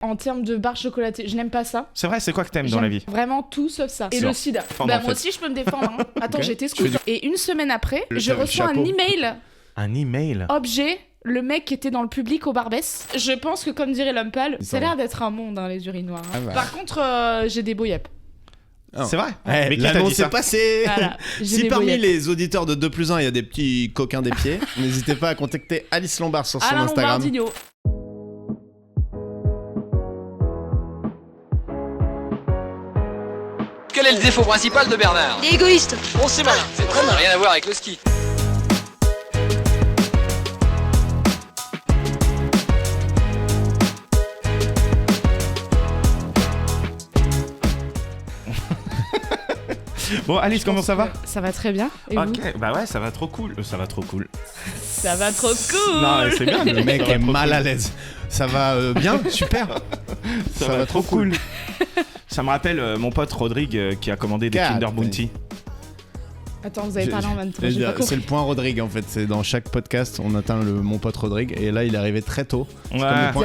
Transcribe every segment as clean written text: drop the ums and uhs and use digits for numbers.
En termes de barres chocolatées, je n'aime pas ça. C'est vrai, c'est quoi que t'aimes dans la vie? Vraiment tout sauf ça. Et Sur- le sida. Défendre, en Moi fait. aussi, je peux me défendre. Hein. Attends, Ok. j'étais scout. Et une semaine après, je chapeau. reçois un email Un email? objet. Le mec qui était dans le public au Barbès. Je pense que, comme dirait l'homme pâle, ça a l'air d'être un monde, hein, les urinoirs. Hein. Ah bah. Par contre, j'ai des beaux yep. Oh. C'est vrai? Eh, Mais qui t'a dit l'annonce ça? est passée. Voilà, j'ai Si des parmi beaux yep. les auditeurs de 2+1, il y a des petits coquins des pieds, n'hésitez pas à contacter Alice Lombard sur son Alain Instagram. Lombardino. Quel est le défaut principal de Bernard? Il est égoïste. Bon, c'est malin, c'est très malin, rien à voir avec le ski. Bon, Alice, comment ça va? Ça va très bien. Et vous? Ok, bah ouais, ça va trop cool. Ça va trop cool. Ça va trop cool. Non, mais c'est bien. Le mec Ça va est trop mal cool. à l'aise. Ça va bien, super. Ça va trop cool. Ça me rappelle mon pote Rodrigue qui a commandé des God, Kinder ouais. Bounty. Attends, vous avez parlé en même temps. j'ai pas C'est compris. le point Rodrigue en fait. C'est dans chaque podcast, on atteint mon pote Rodrigue. Et là, il est arrivé très tôt. Ouais.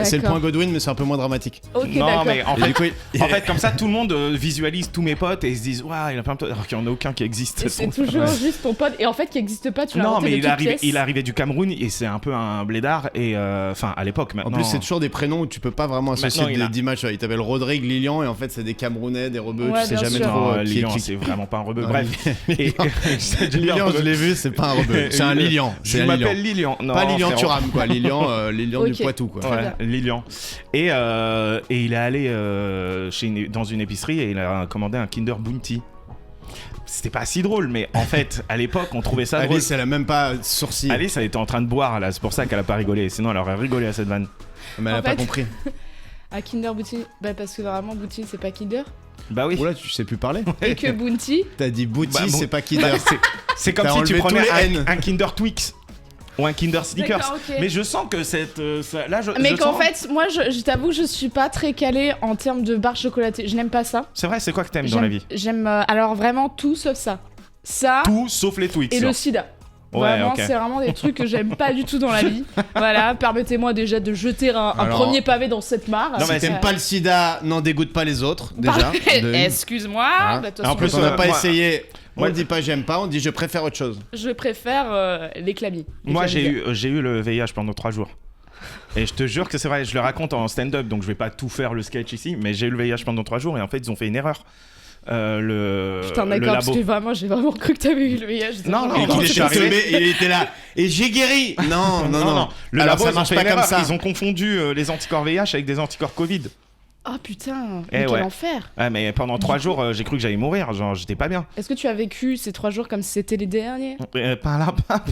C'est le D'accord. point Godwin, mais c'est un peu moins dramatique. Ok, Non, d'accord. mais en Et fait, du coup, en fait, comme ça, tout le monde visualise tous mes potes et ils se disent, waouh, il a plein de potes, alors qu'il n'y en a aucun qui existe. Et c'est toujours juste ton pote. Et en fait, qui n'existe pas, tu l'as Non, inventé mais de toutes pièces. il arrivait du Cameroun et c'est un peu un blédard. Et enfin, à l'époque, en maintenant. plus, c'est toujours des prénoms où tu peux pas vraiment associer Maintenant, il a- d'images. Il t'appelle Rodrigue, Lilian, et en fait, c'est des Camerounais, des rebeux. Ouais, Tu sais bien jamais sûr. trop Non, qui est Lilian, qui. c'est vraiment pas un rebeu. Ouais, Bref. Et- Lilian, je l'ai vu, c'est pas un rebeu. C'est un Lilian. Je C'est un Lilian. m'appelle Lilian. Non, Pas Lilian frérot. Thuram, quoi. Lilian du Ok. Poitou, quoi. Très Ouais, bien. Lilian. Et il est allé dans une épicerie et il a commandé un Kinder Bounty. C'était pas si drôle, mais en fait, à l'époque, on trouvait ça drôle. Alice, elle a même pas sourcil. Alice, elle était en train de boire là, c'est pour ça qu'elle a pas rigolé. Sinon, elle aurait rigolé à cette vanne. Mais elle a En pas fait- compris. À Kinder Bounty. Bah, parce que vraiment, Bounty, c'est pas Kinder. Bah oui. Oula, tu sais plus parler. Et que Bounty. T'as dit Booty, Bah, bon. c'est pas Kinder. C'est comme T'as si tu enlevé prenais tous les N. un Kinder Twix ou un Kinder Snickers. D'accord, ok. Mais je sens que cette. Là, Mais je qu'en sens- fait, moi, je t'avoue, je suis pas très calée en termes de barres chocolatées. Je n'aime pas ça. C'est vrai, c'est quoi que t'aimes dans la vie? J'aime alors vraiment tout sauf ça. Ça Tout sauf les Twix. et le sida. Ouais, Vraiment, ok. c'est vraiment des trucs que j'aime pas du tout dans la vie. Voilà, permettez-moi déjà de jeter un Alors, premier pavé dans cette mare. Non, mais Si t'aimes pas le sida, n'en dégoûte pas les autres, déjà. de une. Excuse-moi. Voilà. Bah, de toute En façon, plus, Quand on n'a pas moi- essayé, on moi- ne dit pas j'aime pas, on dit je préfère autre chose. je préfère les clamies. Les Moi, chlamydia. j'ai eu le VIH pendant 3 jours. Et je te jure que c'est vrai, je le raconte en stand-up, donc je vais pas tout faire le sketch ici, mais j'ai eu le VIH pendant 3 jours et en fait, ils ont fait une erreur. Putain, Le d'accord, parce labo. que vraiment, j'ai vraiment cru que t'avais eu le VIH. J'étais Non, genre, non, Et quand qu'il je était suis arrivé- tombé, il était là. Et j'ai guéri. Non, non, non. Le Alors labo, ça ils ont marche fait pas une comme erreur. ça. Ils ont confondu les anticorps VIH avec des anticorps Covid. Oh putain, Eh mais quel ouais. enfer. Ouais, mais pendant 3 jours, j'ai cru que j'allais mourir. Genre, j'étais pas bien. Est-ce que tu as vécu ces 3 jours comme si c'était les derniers? Pas là, pas.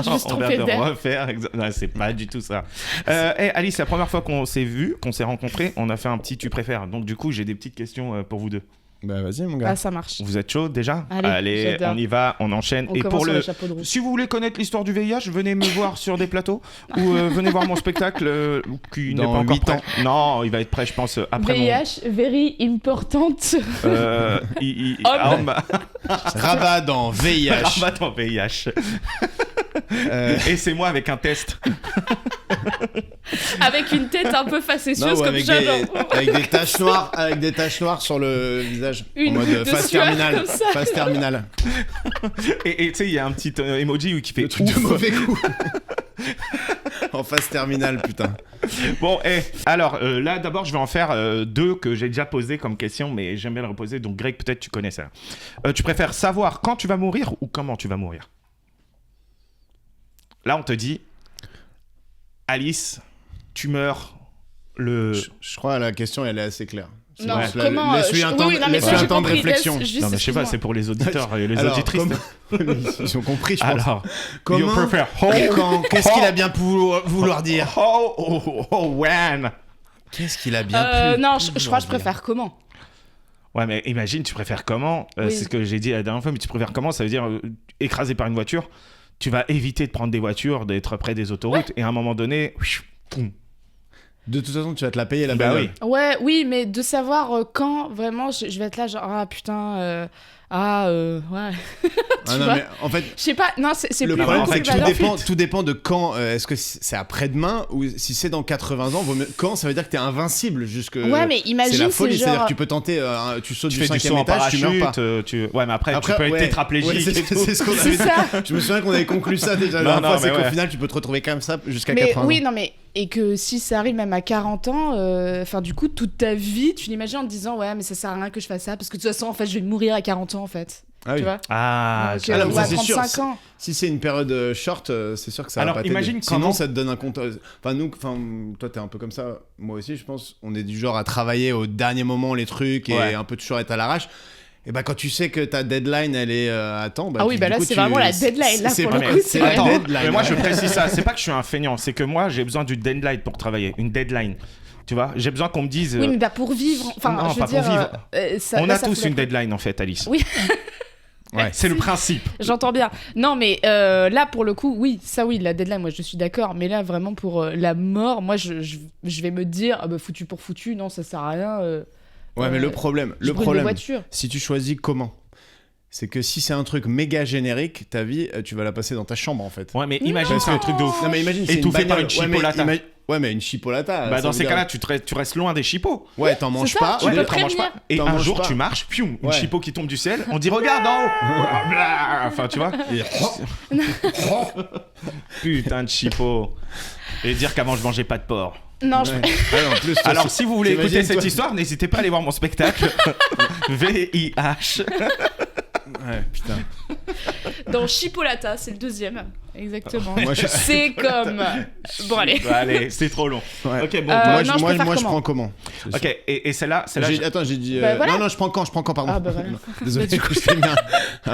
Je me suis On va trompée te d'air. refaire. Non, c'est pas du tout ça. Alice, la première fois qu'on s'est vu, qu'on s'est rencontrés, on a fait un petit tu préfères. Donc, du coup, j'ai des petites questions pour vous deux. Bah vas-y mon Ah, gars. ça marche. Vous êtes chaud déjà? Allez, j'adore. On y va, on enchaîne. On Et commence pour sur le. le chapeau de roue. Si vous voulez connaître l'histoire du VIH, venez me voir sur des plateaux ou venez voir mon spectacle qui n'est pas Dans encore 8 prêt. ans. Non, il va être prêt, je pense, après VIH, very important. Homme. Rabat dans VIH. Rabat en VIH. Et c'est moi avec un test. Avec une tête un peu facétieuse Non, ou comme avec, ça. des, genre, avec des taches noires sur le visage. Une en mode de phase sueur terminale. comme ça. Phase terminale. Et tu sais, il y a un petit emoji qui fait Le truc de ouf. mauvais goût. En phase terminale, putain. Bon, alors là, d'abord, je vais en faire 2 que j'ai déjà posées comme question, mais j'aime bien le reposer. Donc, Greg, peut-être tu connais ça. Tu préfères savoir quand tu vas mourir ou comment tu vas mourir? Là, on te dit, Alice, tu meurs le. Je crois que la question elle est assez claire. Non, Ouais. comment Laisse-lui un temps, oui, non, mais laisse-lui ça, un j'ai temps de compris. réflexion. Laisse juste, Non, mais je sais pas, excuse-moi. c'est pour les auditeurs et les Alors, auditrices. Ils ont compris, je pense. Alors, Comment you prefer et quand Qu'est-ce qu'il a bien pu vouloir dire when? Qu'est-ce qu'il a bien pu Non, je crois que je vouloir dire préfère comment. Ouais, mais imagine, tu préfères comment Oui. C'est ce que j'ai dit la dernière fois, mais tu préfères comment? Ça veut dire écrasé par une voiture. Tu vas éviter de prendre des voitures, d'être près des autoroutes, et à un moment donné, poum. De toute façon, tu vas te la payer la Bah bagnole. oui. Ouais, oui, mais de savoir quand vraiment je vais être là, genre, ah putain, Ah, ouais. Ah non, vois. mais en fait, Je sais pas, non, c'est le plus problème, grand c'est que que Valorant. tout dépend de quand. Est-ce que c'est après-demain ou si c'est dans 80 ans, quand ça veut dire que t'es invincible jusque. Ouais, mais C'est imagine, la c'est folie, c'est-à-dire genre. que tu peux tenter, tu sautes Tu du fais du 5e saut en étage, tu meurs pas. parachute, ouais, mais après tu peux être ouais, tétraplégique ouais, et tout. c'est ce qu'on C'est avait ça. dit. Je me souviens qu'on avait conclu ça déjà. Non, La dernière non, fois, c'est mais qu'au ouais. final, tu peux te retrouver comme ça jusqu'à Mais 80 oui, ans. non, mais. Et que si ça arrive même à 40 ans, enfin, du coup, toute ta vie, tu l'imagines en te disant, ouais, mais ça sert à rien que je fasse ça, parce que de toute façon, en fait, je vais mourir à 40 ans, en fait. Ah oui. Tu vois Ah, Donc, là, ou ça, à c'est sûr, 35 ans. Si c'est une période short, c'est sûr que ça Alors, va pas t'aider. imagine Sinon, comment- ça te donne un compte. Enfin, toi, t'es un peu comme ça. Moi aussi, je pense. On est du genre à travailler au dernier moment les trucs et Ouais. un peu toujours être à l'arrache. Et bah, quand tu sais que ta deadline, elle est à temps. Bah, Ah oui, du bah là, coup, c'est tu- vraiment la deadline, là, c'est pour pas- le mais coup, c'est c'est la Attends, deadline. mais moi je précise ça, c'est pas que je suis un feignant, c'est que moi j'ai besoin d'une deadline pour travailler, une deadline. Tu vois, j'ai besoin qu'on me dise. Oui, mais bah pour vivre. Enfin, Non, je veux pas pour dire. vivre. On là, a ça tous fout la une paix. deadline en fait, Alice. Oui. Ouais. C'est le principe. J'entends bien. Non, mais là, pour le coup, oui, ça, oui, la deadline, moi, je suis d'accord. Mais là, vraiment, pour la mort, moi, je vais me dire, ah bah, foutu pour foutu, non, ça sert à rien. Ouais, mais le problème, je brûle les voitures. si tu choisis comment, c'est que si c'est un truc méga générique, ta vie, tu vas la passer dans ta chambre en fait. Ouais, mais Non. imagine, c'est un truc de ouf. Non, mais imagine, c'est Étouffé une par bagnole. une chipolata. Ouais, mais une chipolata. Bah ça dans veut ces dire- cas-là, tu restes loin des chipots. Ouais, t'en manges ça, pas. tu peux Ouais, t'en manges prévenir. pas. Et T'en un manges jour, pas. tu marches, pium, une Ouais. chipot qui tombe du ciel, on dit regarde en haut. Blah. Enfin, tu vois. Putain de chipot. Et dire qu'avant je mangeais pas de porc. Non, Ouais. Ah, en plus, toi, Alors si vous voulez t'imagines, écouter cette toi- histoire, n'hésitez pas à aller voir mon spectacle VIH. Ouais, putain. dans Chipolata, c'est le deuxième. Exactement. Moi, je- C'est comme. Bon, allez. Bah, allez, c'est trop long. Ouais. Ok, bon. Moi, non, je préfère je comment prends comment. C'est sûr. Ok, et celle-là, Attends, j'ai dit. Bah, voilà. Non, je prends quand, pardon. Ah, bah, voilà. Non, désolé, Bah, du coup, je t'ai mis un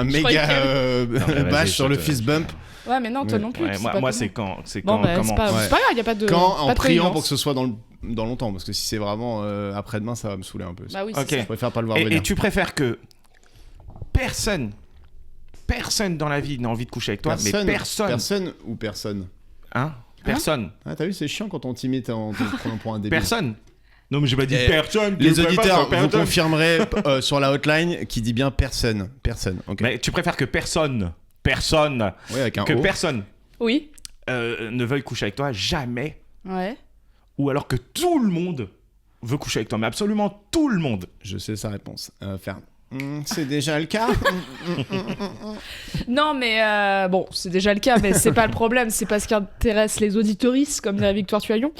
croyais méga qu'il Non, mais vas-y, bash sur le je te- fist bump. Ouais, mais non, toi Ouais. non plus. Ouais, tu sais moi, pas moi comment. c'est quand, c'est Bon, quand, bah, comment. c'est pas Ouais. grave, il n'y a pas de. Quand pas en de priant prégnance. pour que ce soit dans longtemps, parce que si c'est vraiment après-demain, ça va me saouler un peu. Bah oui, Ok. c'est Je ça. préfère pas le voir Et venir. tu préfères que personne dans la vie n'a envie de coucher avec toi, mais personne. Personne ou personne. Hein Personne. Ah, t'as vu, c'est chiant quand on t'imite en te prenant pour un débile. Personne. Non, mais j'ai pas dit Eh, personne. Les tu le préfères, auditeurs, vous personne. confirmerez sur la hotline qui dit bien personne. Personne, ok. Mais tu préfères que personne, Ouais, avec un que O. personne Oui. ne veuille coucher avec toi, jamais. Ouais. Ou alors que tout le monde veut coucher avec toi, mais absolument tout le monde. Je sais sa réponse. Fern. C'est déjà le cas. Non, mais bon, c'est déjà le cas, mais c'est pas le problème. C'est pas ce qui intéresse les auditoristes, comme dirait Victoire Tuaillon,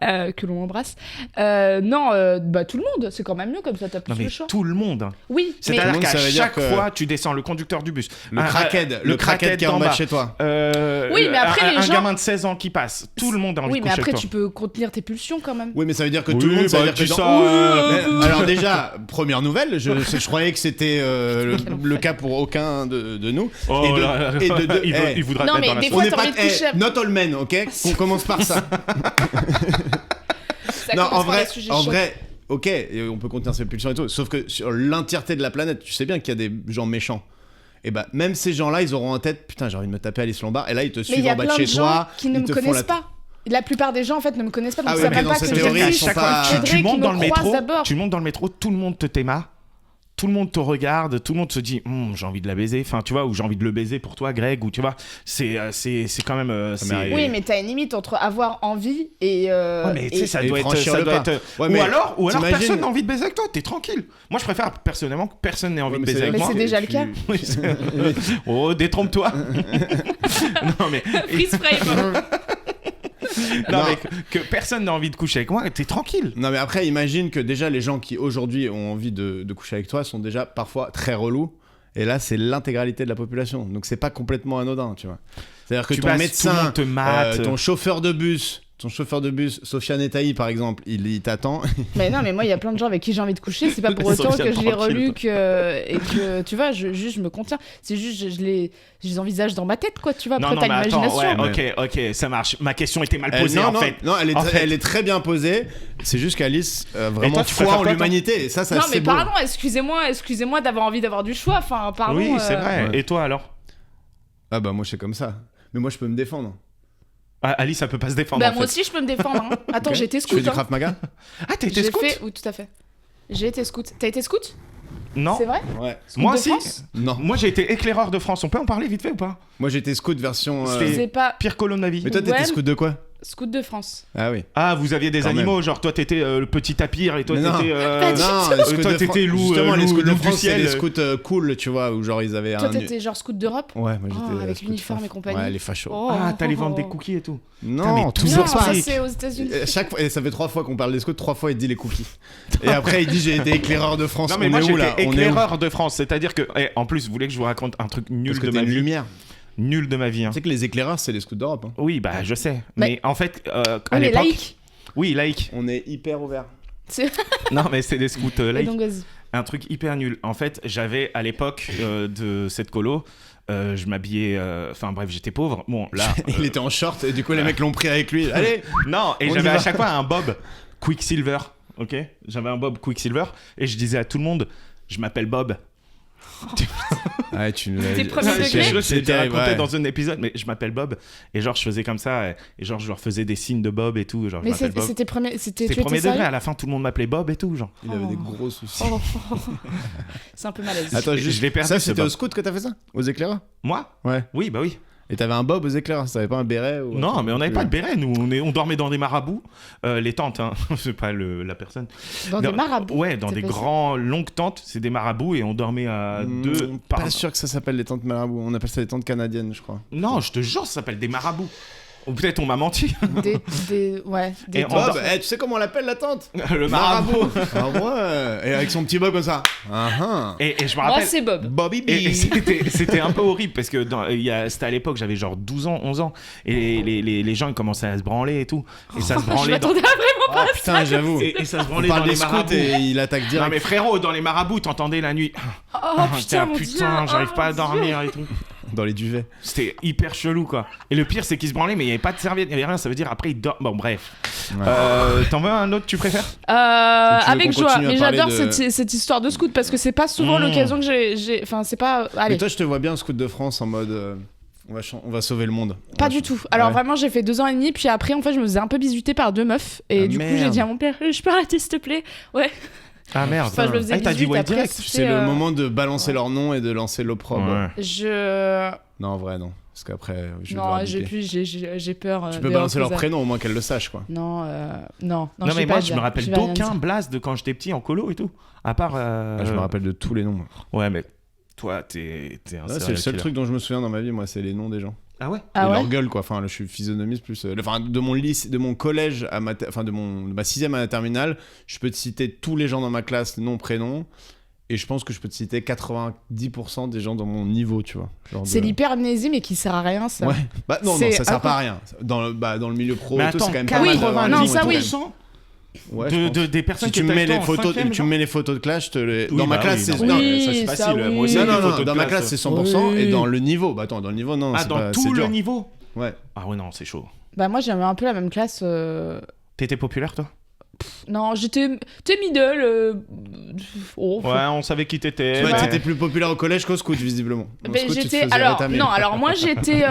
que l'on embrasse. Non, bah tout le monde, c'est quand même mieux, comme ça t'as plus Non, mais le choix. tout le monde. Oui, mais C'est-à-dire Tout le monde, qu'à ça veut dire chaque que- fois, tu descends le conducteur du bus. Le crackhead qui est en bas de chez toi. Oui, mais après, les un gens- gamin de 16 ans qui passe, tout le monde a envie oui, de mais coucher après, avec tu toi. peux contenir tes pulsions quand même. Oui, mais ça veut dire que Oui, tout le monde, ça veut bah, dire que dis ça, Mais, alors déjà, première nouvelle, je croyais que c'était le cas pour aucun de nous. Oh et de, là là. et de- Il voudra Non, te mettre mais dans la des sauce. fois, on n'est t'as pas envie de coucher. not all men, ok. On commence par ça. Ça Non, commence en par vrai, les sujets en chauds. vrai, ok, et on peut contenir ses pulsions et tout. Sauf que sur l'entièreté de la planète, tu sais bien qu'il y a des gens méchants. Et bah, même ces gens-là, ils auront en tête, putain, j'ai envie de me taper Alice Lombard. Et là, ils te Mais il suivent y a en bas de plein de chez gens toi. qui ne ils me te font connaissent la- pas. La plupart des gens, en fait, ne me connaissent pas, donc Ah ils ouais, savent mais même dans pas cette que théorie, j'existe. ils sont Chaque fois pas- que Faudrait tu qu'ils montes me dans le croisent métro, d'abord. tu montes dans le métro, tout le monde te t'aima. Tout le monde te regarde, tout le monde se dit j'ai envie de la baiser, enfin tu vois, ou j'ai envie de le baiser pour toi Greg, ou tu vois, c'est quand même Ça m'est arrivé. Oui, mais t'as une limite entre avoir envie et. Ouais, mais tu sais, ça et doit être. franchir Ça le doit pas. être... Ouais, mais ou alors t'imagines- personne n'a envie de baiser avec toi, t'es tranquille. Moi, je préfère personnellement que personne n'ait envie Ouais, de mais baiser c'est- avec Mais moi. c'est déjà le cas. Oui, oh, détrompe-toi. Non, mais. Freeze frame. Non, Non. mais que personne n'a envie de coucher avec moi, t'es tranquille. Non mais après imagine que déjà les gens qui aujourd'hui ont envie de coucher avec toi sont déjà parfois très relous et là c'est l'intégralité de la population donc c'est pas complètement anodin tu vois. C'est-à-dire que Tu ton passes, tout le médecin, monde te mate. ton chauffeur de bus, Sofiane Etaï par exemple, il t'attend. Mais non, mais moi, il y a plein de gens avec qui j'ai envie de coucher. C'est pas pour autant Sofiane, que je l'ai tranquille, relu et que, tu vois, je me contiens. C'est juste, je les envisage dans ma tête, quoi, tu vois. Après, Non, t'as mais attends, l'imagination. ouais, ok, ça marche. Ma question était mal posée non, en non, fait. non, elle est, En fait- elle est très bien posée. C'est juste qu'Alice vraiment toi, tu foi préfères en quoi, toi l'humanité et ça Non, c'est mais beau. pardon, excusez-moi d'avoir envie d'avoir du choix. Enfin, pardon. Oui, c'est vrai. Ouais. Et toi alors Ah bah moi je suis comme ça. Mais moi je peux me défendre. Ah, Alice, ça peut pas se défendre. Bah, en moi fait. aussi, je peux me défendre. Hein. Attends, Ok. j'ai été Tu fais scout. du Hein. Krav Maga. Ah, t'as été J'ai scout fait... Oui, tout à fait. J'ai été scout. T'as été scout? Non. C'est vrai? Ouais. Moi de si. France Non. Moi j'ai été éclaireur de France. On peut en parler vite fait ou pas? Moi j'étais scout version. C'était- C'est pas Pire colo de ma vie. Mais toi t'étais Ouais. scout de quoi? Scout de France. Ah oui. Ah, vous aviez des Quand animaux, genre toi t'étais le petit tapir et toi Mais non. t'étais. Pas du Non, les scouts toi de t'étais France- loup, justement, les loup- scouts de loup du France, c'est ciel. les scouts cool, tu vois, où genre ils avaient Toi, un. t'étais genre scout d'Europe? Ouais, moi Oh, j'étais. avec scout l'uniforme de et compagnie. Ouais, les fachos. Oh. Ah, t'allais vendre des cookies et tout. Non, mais toujours Non, pas. ça c'est aux États-Unis. Chaque fois, et ça fait 3 fois qu'on parle des scouts, 3 fois il dit les cookies. Et après il dit j'ai été éclaireur de France. Non mais On moi est où là? j'étais On est où? éclaireur de France, c'est-à-dire que en plus vous voulez que je vous raconte un truc nul Parce que de t'es ma une vie, lumière. nul de ma vie. Hein. Tu sais que les éclaireurs c'est les scouts d'Europe. Hein. Oui bah je sais, Mais- mais en fait à On est l'époque, laïque. oui laïque. On est hyper ouvert. Non mais c'est des scouts Et laïques. donc vas-y. Un truc hyper nul. En fait j'avais à l'époque de cette colo, je m'habillais, enfin bref j'étais pauvre. Bon là, Il était en short et du coup les mecs l'ont pris avec lui. Allez. non et On y j'avais à va. chaque fois un bob Quicksilver, ok. J'avais un bob Quicksilver et je disais à tout le monde, je m'appelle Bob. Ouais, tu nous T'es premier degré. Je l'ai C'est déjà terrible. raconté Ouais. dans un épisode, mais je m'appelle Bob et genre je faisais comme ça et genre je leur faisais des signes de Bob et tout, genre je Mais m'appelle Bob. c'était premier, c'était C'était tu étais premier degré, sérieux? à la fin tout le monde m'appelait Bob et tout, genre. Il avait Oh. des gros soucis. Oh. C'est un peu malaise. Attends, Je juste, l'ai perdu, ça ce c'était bob. au scout que t'as fait ça? Aux éclaireurs? Moi? Ouais. Oui, bah oui. Et t'avais un bob aux éclaireurs, t'avais pas un béret ou... Non, mais on n'avait pas de béret, nous. On dormait dans des marabouts. Les tentes, hein. C'est pas la personne. Dans des marabouts. Ouais, dans C'est des possible. grands, longues tentes. C'est des marabouts et on dormait à deux par. Pas sûr que ça s'appelle les tentes marabouts. On appelle ça les tentes canadiennes, je crois. Non, je te jure, ça s'appelle des marabouts. Ou peut-être on m'a menti. Ouais. Des Et on Bob, dort- tu sais comment on l'appelle la tente? Le marabout. Ah ouais. Et avec son petit bob comme ça. Ah ah. Et je me Moi rappelle. c'est Bob. Bobby B. Et c'était un peu horrible parce que c'était à l'époque, j'avais genre 12 ans, 11 ans. Et les gens ils commençaient à se branler et tout. Et ça se Je branlait dans. m'attendais à vraiment pas Oh à putain, ça. j'avoue. Et ça se On branlait parle dans des les scouts marabouts. et il attaque Non direct. mais frérot, dans les marabouts, t'entendais la nuit. Oh Putain, mon putain, Dieu. j'arrive Oh, pas à mon Dieu. dormir et tout. Dans les duvets. C'était hyper chelou quoi. Et le pire c'est qu'ils se branlaient mais il y avait pas de serviette, il y avait rien, ça veut dire après ils dorment. Bon bref. Ouais. T'en veux un autre tu préfères? veux Avec qu'on joie, continue à mais parler j'adore de- cette histoire de scout parce que c'est pas souvent Mmh. l'occasion que j'ai. Enfin, c'est pas. Mais Allez, toi, je te vois bien scout de France en mode on va sauver le monde. pas Ouais, du tout. Alors Ouais. vraiment, j'ai fait 2 ans et demi, puis après, en fait, je me faisais un peu bisuter par 2 meufs. Et Ah, du coup, merde. j'ai dit à mon père, je peux arrêter s'il te plaît? Ouais. Ah merde. Enfin, je me faisais t'as dit 18 ouais après, direct. C'est le euh, moment de balancer leur nom et de lancer l'opprobre. Ouais. Je. Non, en vrai, non. Parce qu'après, je vais Non, devoir j'ai biper. plus, j'ai peur. Tu peux des balancer leur représailles. prénom au moins qu'elles le sachent, quoi. Non, Non je mais vais moi pas je dire. me rappelle Je vais rien d'aucun dire. blast de quand j'étais petit en colo et tout. À part. Ah, je me rappelle de tous les noms. moi. Ouais mais toi t'es un Ouais, c'est serial le seul killer. truc dont je me souviens dans ma vie, moi, c'est les noms des gens. Ah ouais. Ah et ouais leur gueule, quoi. Enfin, là, je suis physionomiste plus. Enfin, de mon lycée, de mon collège à ma, enfin, de ma 6ème à la terminale, je peux te citer tous les gens dans ma classe, nom, prénom. Et je pense que je peux te citer 90% des gens dans mon niveau, tu vois. Genre C'est de- l'hypermnésie, mais qui sert à rien, ça. Ouais. Bah non, C'est ça sert un pas à rien. Dans le milieu pro, Mais et tout, c'est attends, quand même oui, pas mal d'avoir non, des ça noms et oui. tout. Ouais, je pense. Des personnes Si qui tu me étaient mets les en photos, cinquième, tu me mets les photos de clash, je te les... Oui, dans ma bah classe, oui, c'est non, Oui, ça c'est ça, facile. oui. Moi aussi, non, les non, photos non, de dans ma classe. classe c'est 100% et Oui. dans le niveau. Bah attends, dans le niveau, non, Ah c'est dans pas, tout c'est le dur. niveau. Ouais. Ah ouais non c'est chaud. Bah, moi, j'avais un peu la même classe. T'étais populaire toi? Non, j'étais middle. Oh, Ouais, on savait qui t'étais. Ouais, mais- t'étais plus populaire au collège qu'au scout, visiblement. Au Mais scout, tu te j'étais. faisais Alors, rétamer. non, alors moi j'étais.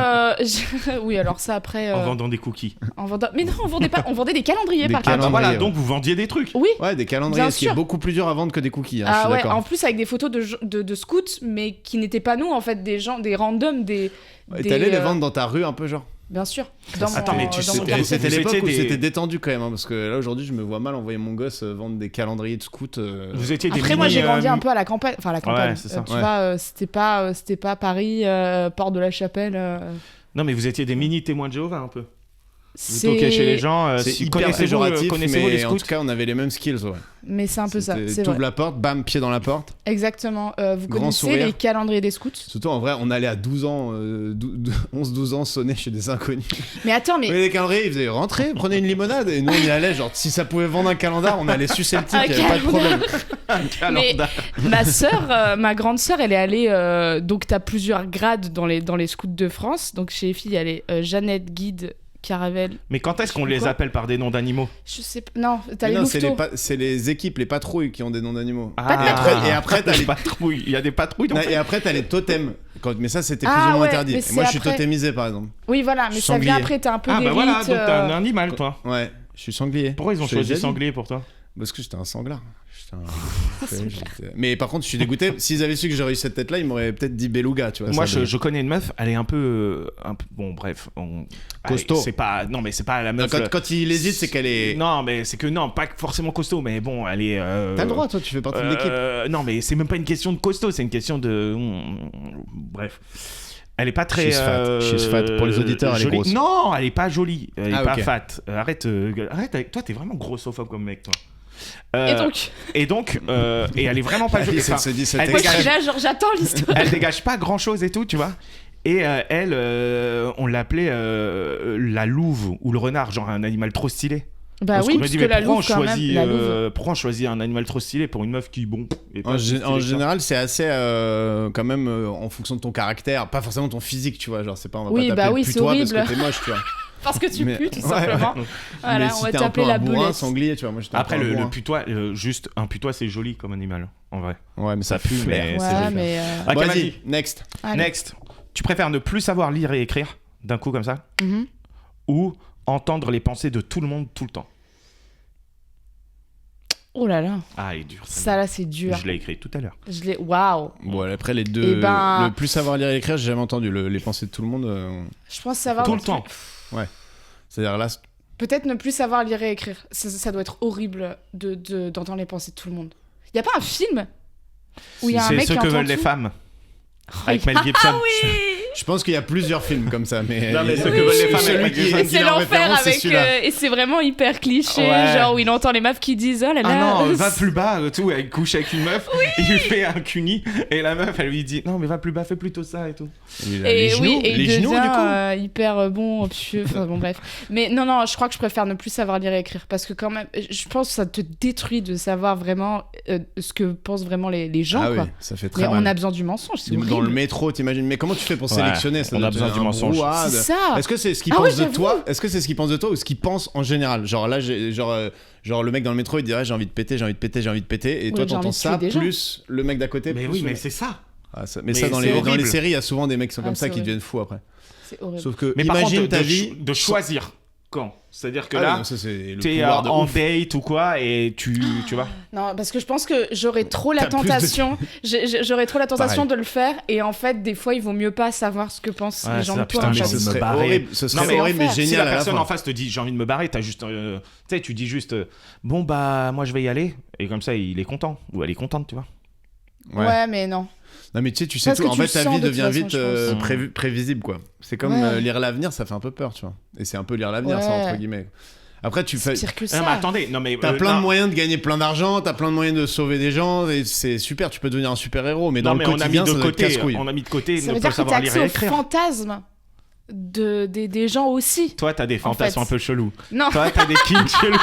Oui, alors ça après. En vendant des cookies. en vendant. Mais non, on vendait pas. On vendait des calendriers Des par Ah contre. bah voilà, Calendrier, donc vous vendiez des trucs. Oui. Ouais, des calendriers, Bien ce qui est sûr. beaucoup plus dur à vendre que des cookies, hein, je Ah suis ouais, d'accord. en plus avec des photos de scouts, mais qui n'étaient pas nous en fait, des gens, des randoms, des. Et des, t'allais les euh, vendre dans ta rue un peu, genre. Bien sûr. Dans Attends, mais tu dans sais- mon et quartier. C'était vous l'époque étiez où des- c'était détendu quand même, hein, parce que là aujourd'hui je me vois mal envoyer mon gosse vendre des calendriers de scouts. Vous étiez des Après, moi, mini, j'ai grandi un peu à la campagne. Enfin, à la campagne. Ouais, c'est ça. Tu Ouais. vois, c'était pas Paris, Porte de la Chapelle. Non mais vous étiez des mini témoins de Jéhovah un peu. Vous C'est. toquez chez les gens. C'est si- hyper connaissez-vous péjoratif, connaissez-vous les mais en scouts? tout cas on avait les mêmes skills, ouais. Mais c'est un peu ça. C'est T'ouvres vrai. la porte, bam, pied dans la porte. Exactement. Vous Grand connaissez sourire. les calendriers des scouts? Surtout en vrai, on allait à 12 ans, 11-12 ans sonner chez des inconnus. Mais attends, Mais mais. les calendriers, ils faisaient rentrer, prenez une limonade. Et nous on y allait, genre si ça pouvait vendre un calendar, on allait sucer le type, Un il y avait pas de problème. Mais ma sœur, ma grande sœur, elle est allée. Donc, t'as plusieurs grades dans les scouts de France. Donc, chez les filles, elle est Jeannette, Guide, Caravelle. Mais quand est-ce qu'on les Quoi appelle par des noms d'animaux? Je sais pas. Non, t'as Mais les non, c'est louveteaux. c'est les équipes, les patrouilles qui ont des noms d'animaux. Pas de patrouille. Et après, t'as les... patrouilles. Il y a des patrouilles dans Et après, t'as les totems. Mais ça, c'était Ah plus ou moins ouais, interdit. mais Et moi, je c'est suis après. totémisé, par exemple. Oui, voilà, mais ça Sanglier. vient après. T'as un peu Ah des bah voilà, rites, donc t'es un animal toi. Ouais, je suis sanglier. Pourquoi ils ont Je te l'ai choisi déjà dit. sanglier pour toi? Parce que j'étais un sanglard. Mais par contre, je suis dégoûté. S'ils avaient su que j'aurais eu cette tête-là, ils m'auraient peut-être dit beluga, tu vois. Moi, ça, je connais une meuf, elle est un peu bon, bref. Costaud. Allez, c'est pas, non, mais c'est pas la meuf. Quand il hésite, c'est qu'elle est. Non, mais c'est que non, pas forcément costaud, mais bon, elle est. T'as le droit, toi, tu fais partie de l'équipe. Non, mais c'est même pas une question de costaud, c'est une question de. Bref. Elle est pas très. She's fat. Pour les auditeurs, elle est jolie. grosse. Non, elle est pas jolie. Elle est pas ok. fat. Arrête. Toi, t'es vraiment grossophobe comme mec, toi. Et donc Et elle est vraiment pas jolie. Alice, elle Enfin, se dit cette elle moi, je dégage- suis là, genre, j'attends l'histoire. elle dégage pas grand chose et tout, tu vois. Et elle, on l'appelait la louve ou le renard, genre un animal trop stylé. Bah Parce oui, qu'on me parce dit, que mais la pourquoi louve, on quand même, choisit, la louve. pourquoi on choisit un animal trop stylé pour une meuf qui, bon, est pas En, si stylée en que ça. général, c'est assez quand même en fonction de ton caractère, pas forcément ton physique, tu vois. Genre, c'est pas on va Oui, pas bah t'appeler oui, le c'est putois parce horrible. que t'es moche, tu vois. Parce que tu Mais- pues, tout ouais, simplement. ouais. Voilà, Mais on si va t'es un peu t'appeler un la bourrin, boulette. sanglier, tu vois. Moi, j'étais Après, un peu un le bourrin. putois, juste un putois, c'est joli comme animal, en vrai. Ouais, mais ça Ça pue, pue. mais c'est Ouais, joli. mais. Ah, Bon, vas-y. vas-y, next. Allez. Next. Tu préfères ne plus savoir lire et écrire d'un coup comme ça, Mhm. ou entendre les pensées de tout le monde tout le temps? Oh là là, Ah, il est dur. ça là, c'est dur. Je l'ai écrit tout à l'heure. Je l'ai. Waouh. Bon, après, les deux. Eh ben- Le plus savoir lire et écrire, j'ai jamais entendu. Les pensées de tout le monde. Je pense savoir. Tout le temps. C'est-à-dire là, Peut-être ne plus savoir lire et écrire. Ça doit être horrible d'entendre les pensées de tout le monde. Y a pas un film où il y a un C'est mec ce qui que entend veulent les tout femmes. Avec Mel Gibson. Ah oui. je pense qu'il y a plusieurs films comme ça, mais. Non, mais ce que Oui. veulent les femmes Celui avec qui- Mel Et Gibson. qui c'est est en l'enfer référence, c'est avec celui-là. et c'est vraiment hyper cliché, Ouais. genre où il entend les meufs qui disent oh là là. Ah non, va plus bas, tout, elle couche avec une meuf, il lui fait un cuni, et la meuf, elle lui dit, non mais va plus bas, fais plutôt ça et tout. Les Et genoux, oui, et les il genoux, devient du coup. hyper bon, obtus, enfin bon bref. Mais non, je crois que je préfère ne plus savoir lire et écrire parce que quand même, je pense que ça te détruit de savoir vraiment ce que pensent vraiment les gens, Ah quoi. oui, ça fait très Mais mal. on a besoin du mensonge, c'est Dans le horrible. métro, t'imagines. Mais comment tu fais pour Ouais, sélectionner ça on doit a être besoin du un mensonge. brouhaha de- C'est ça. Est-ce que c'est ce qu'ils Ah ouais, pensent de j'avoue. toi? Est-ce que c'est ce qu'ils pensent de toi ou ce qu'ils pensent en général? Genre là, genre le mec dans le métro, il dirait j'ai envie de péter, j'ai envie de péter, j'ai envie de péter. Et Ouais, toi, j'ai envie t'entends de ça tuer des gens. plus le mec d'à côté. Mais plus oui, le mais mec- c'est ça. Ah, ça- Mais ça, dans c'est les horrible. séries, il y a souvent des mecs qui sont comme Ah, ça c'est qui horrible. deviennent fous après. C'est horrible. Sauf que Mais par contre, imagine ta de, vie. de choisir quand. C'est-à-dire que Ah là, oui, ça, c'est le t'es pouvoir de en ouf. date ou quoi, et tu vois. Non, parce que je pense que j'aurais trop la T'as plus de- tentation. J'aurais trop la tentation Pareil. de le faire et en fait, des fois, il vaut mieux pas savoir ce que pensent Ouais, les gens ça, de toi. putain, en j'ai fait. envie de ce me serait barrer. horrible, ce serait mais horrible, mais l'enfer. génial Si la à la personne fin. en face te dit j'ai envie de me barrer, t'as juste, tu sais, tu dis juste bon bah moi je vais y aller, et comme ça il est content ou elle est contente, tu vois. Ouais, mais non. Non mais tu sais Parce tout. que En tu fait, le ta sens vie de toute devient façon, vite je pense. prévisible quoi. C'est comme Ouais. lire l'avenir, ça fait un peu peur, tu vois. Et c'est un peu lire l'avenir, ça Ouais. entre guillemets. Après, tu fais. C'est pire que Non mais ça. attendez, non mais T'as plein non. de moyens de gagner plein d'argent, t'as plein de moyens de sauver des gens, et c'est super, tu peux devenir un super héros, mais dans Non mais le on a mis quotidien, de ça doit être côté, casse-couille. on a mis de côté Ça ne veut pas dire que t'as savoir lire accès et aux écrire. fantasmes des gens aussi. Toi, t'as des fantasmes fait. un peu chelous. Non. Toi, t'as des kinks chelous.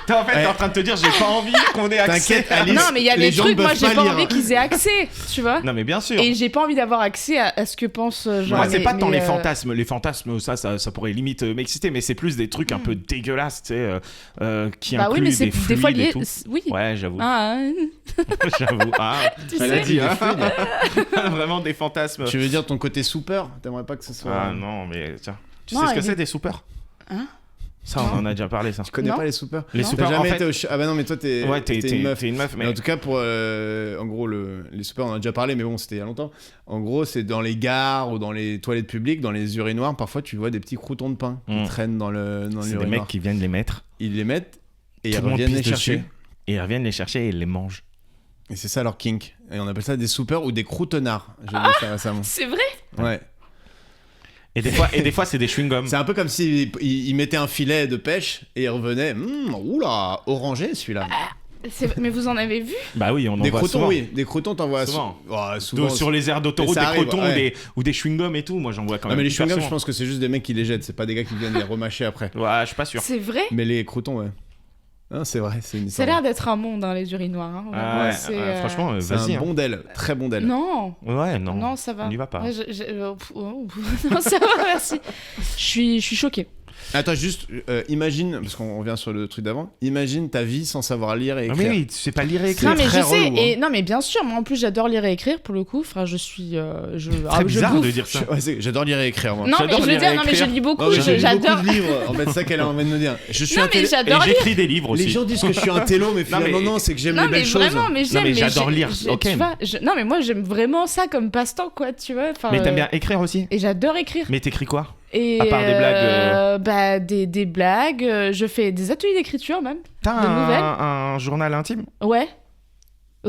Toi, en fait, t'es Ouais. en train de te dire, j'ai pas envie qu'on ait accès. T'inquiète, Alice. Non, mais il y a les des gens trucs, moi peuvent j'ai pas pas lire. envie qu'ils aient accès, tu vois. Non, mais bien sûr. Et j'ai pas envie d'avoir accès à ce que pensent genre. Moi, c'est pas tant les mais, fantasmes. Les fantasmes, ça pourrait limite m'exciter, mais c'est plus des trucs un peu dégueulasses, tu sais, qui Bah oui, incluent mais c'est des des fluides fois et lié. tout. Oui. Ouais, j'avoue. Ah, J'avoue. Ah, tu elle a sais. dit, hein. Vraiment des fantasmes. Tu veux dire ton côté super? T'aimerais pas que ce soit. Ah non, mais tiens. Tu Non, sais ce que elle c'est est- des soupers? Hein? Ça, on en a déjà parlé, ça. Tu connais Non. pas les super? Les Non. soupers, T'as jamais en fait. été au Ah bah non, mais toi t'es Ouais, t'es une meuf. une meuf, Mais mais. en tout cas, pour en gros, les super, on en a déjà parlé, mais bon, c'était il y a longtemps. En gros, c'est dans les gares ou dans les toilettes publiques, dans les urinoirs, parfois tu vois des petits croutons de pain qui traînent dans C'est des l'urinoir. mecs qui viennent les mettre. Ils les mettent et Tout ils le monde reviennent les pisse chercher. dessus. Et ils reviennent les chercher et ils les mangent. Et c'est ça leur kink. Et on appelle ça des soupers ou des croutonnards. J'ai vu ça récemment. C'est vrai. Ouais. Et des fois, c'est des chewing-gums. C'est un peu comme s'ils ils mettaient un filet de pêche et ils revenaient. Oula, orangé celui-là. Mais vous en avez vu? Bah oui, on en Des voit croutons, souvent. oui. Des croutons, t'en vois Souvent. Ouais, souvent. Sur les aires d'autoroute, Mais des ça arrive, crotons ouais. ou des chewing-gums et tout. Moi, j'en vois quand Non, même. mais les hyper chewing-gums, je souvent. pense que c'est juste des mecs qui les jettent. C'est pas des gars qui viennent les remâcher après. Ouais, je suis pas sûr. C'est vrai. Mais les croutons, ouais. Non, c'est vrai, c'est une Ça a histoire. l'air d'être un monde, hein, les urinoirs. Hein. Ah Vraiment, ouais, c'est, franchement, C'est vas-y. un bon d'elle, très bon d'elle. Non. Ouais, non. Non, ça va. On y va pas. Ouais, non, ça va, merci. Je suis choquée. Attends, juste, imagine, parce qu'on revient sur le truc d'avant, imagine ta vie sans savoir lire et Ah, écrire. mais oui, tu sais pas lire et écrire. Non mais très je sais, relou, hein. et non mais bien sûr, moi en plus j'adore lire et écrire pour le coup. Enfin, je suis, Très bizarre bouffe. de dire ça. Ouais, j'adore lire et écrire, moi. Non mais J'adore je veux lire dire, et non mais je écrire. lis beaucoup, Non, mais je lis j'adore. beaucoup de livres. En fait, c'est ça qu'elle a envie de me dire. Je suis Non un mais télo- Et j'adore lire. j'écris des livres aussi. Les gens disent que je suis un télo, mais Non, finalement, mais- non, c'est que j'aime Non les mais belles choses. vraiment, mais j'aime. mais j'adore lire, ok. Tu vois, non mais moi j'aime vraiment ça comme passe-temps quoi, tu vois. Enfin, Mais t'aimes bien écrire aussi. Et j'adore écrire. Mais t'écris quoi? Et À part des blagues, bah des blagues. Je fais des ateliers d'écriture même. T'as De nouvelles. un journal intime? Ouais.